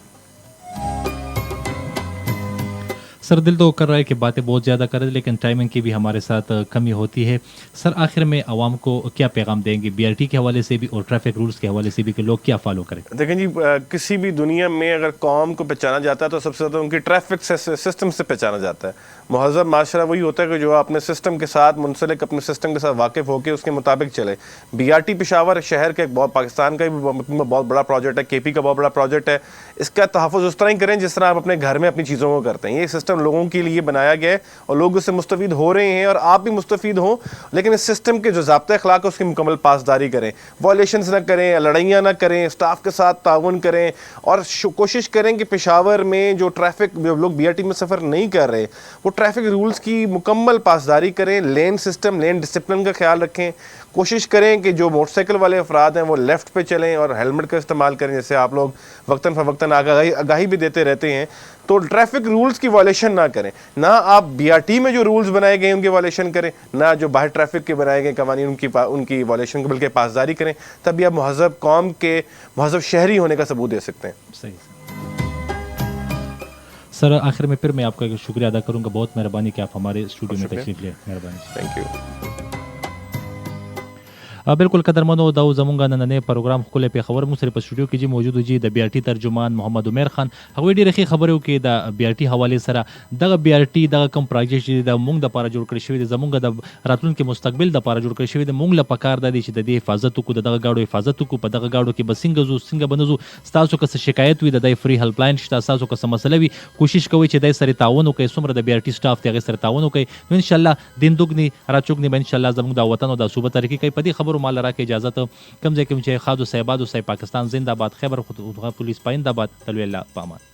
سر دل تو کر رہا ہے کہ باتیں بہت زیادہ کر رہے ہیں لیکن ٹائمنگ کی بھی ہمارے ساتھ کمی ہوتی ہے. سر آخر میں عوام کو کیا پیغام دیں گے BRT کے حوالے سے بھی اور ٹریفک رولز کے حوالے سے بھی کہ لوگ کیا فالو کریں؟ دیکھیں جی کسی بھی دنیا میں اگر قوم کو پہچانا جاتا ہے تو سب سے زیادہ ان کی ٹریفک سسٹم سے پہچانا جاتا ہے. مہذب معاشرہ وہی ہوتا ہے کہ جو اپنے سسٹم کے ساتھ منسلک اپنے سسٹم کے ساتھ واقف ہو کے اس کے مطابق چلے. BRT پشاور شہر کا ایک بہت پاکستان کا بھی بہت بڑا پروجیکٹ ہے, KP کا بہت بڑا پروجیکٹ ہے. اس کا تحفظ اس طرح ہی کریں جس طرح آپ اپنے گھر میں اپنی چیزوں کو کرتے ہیں. یہ سسٹم لوگوں کے لیے بنایا گیا ہے اور لوگ اس سے مستفید ہو رہے ہیں اور آپ بھی مستفید ہوں, لیکن اس سسٹم کے جو ضابطۂ اخلاق ہے اس کی مکمل پاسداری کریں, وائلیشنز نہ کریں, لڑائیاں نہ کریں, اسٹاف کے ساتھ تعاون کریں اور کوشش کریں کہ پشاور میں جو ٹریفک لوگ BRT میں سفر نہیں کر رہے وہ ٹریفک رولز کی مکمل پاسداری کریں. لین سسٹم لین ڈسپلن کا خیال رکھیں. کوشش کریں کہ جو موٹر سائیکل والے افراد ہیں وہ لیفٹ پہ چلیں اور ہیلمٹ کا استعمال کریں. جیسے آپ لوگ وقتاً فوقتاً آگاہی بھی دیتے رہتے ہیں تو ٹریفک رولز کی وائلیشن نہ کریں. نہ آپ BRT میں جو رولز بنائے گئے ان کی وائلیشن کریں, نہ جو باہر ٹریفک کے بنائے گئے قوانین ان کی وائلیشن بلکہ پاسداری کریں. تب آپ مہذب قوم کے مہذب شہری ہونے کا ثبوت دے سکتے ہیں. صحیح سر آخر میں پھر میں آپ کا شکریہ ادا کروں گا. بہت مہربانی کہ آپ ہمارے اسٹوڈیو میں تشریف لیں. مہربانی. تھینک یو. بالکل قدرمنو دا زمونږ نننې پروګرام ښکلی پېښور موږ سره په سټوډیو کې جی موجود و جی د BRT ترجمان محمد عمر خان. هغوی ډېرې ښې خبرې وکړې د BRT حوالې سره. دغه BRT دغه کوم پروجیکټ چې د موږ دپاره جوړ کړی شوی دی زموږ د راتلونکي مستقبل دپاره جوړ کړی شوی دی, موږ له پکار دا دی چې د دې حفاظت وکړو, د دغه ګاډو حفاظت وکړو. په دغه ګاډو کې به څنګه ځو څنګه به نه ځو. ستاسو که څه شکایت وي د دی فری هیلپ لاین شته, ستاسو که څه مسله وي کوشش کوئ چې دی سره تعاون وکړئ. څومره د BRT سټاف دی هغې سره تعاون وکړئ نو انشاءالله دین دوګني راچوګني به انشاءالله زموږ د وطن او د صوبه ترقي کوي. په دې خبرو مال راکړئ اجازه کم ځای کې چې خادو صاحبادو صاحب پاکستان زندہ باد, خیبر پختونخوا پولیس پاینده باد. تلوي الله په امان.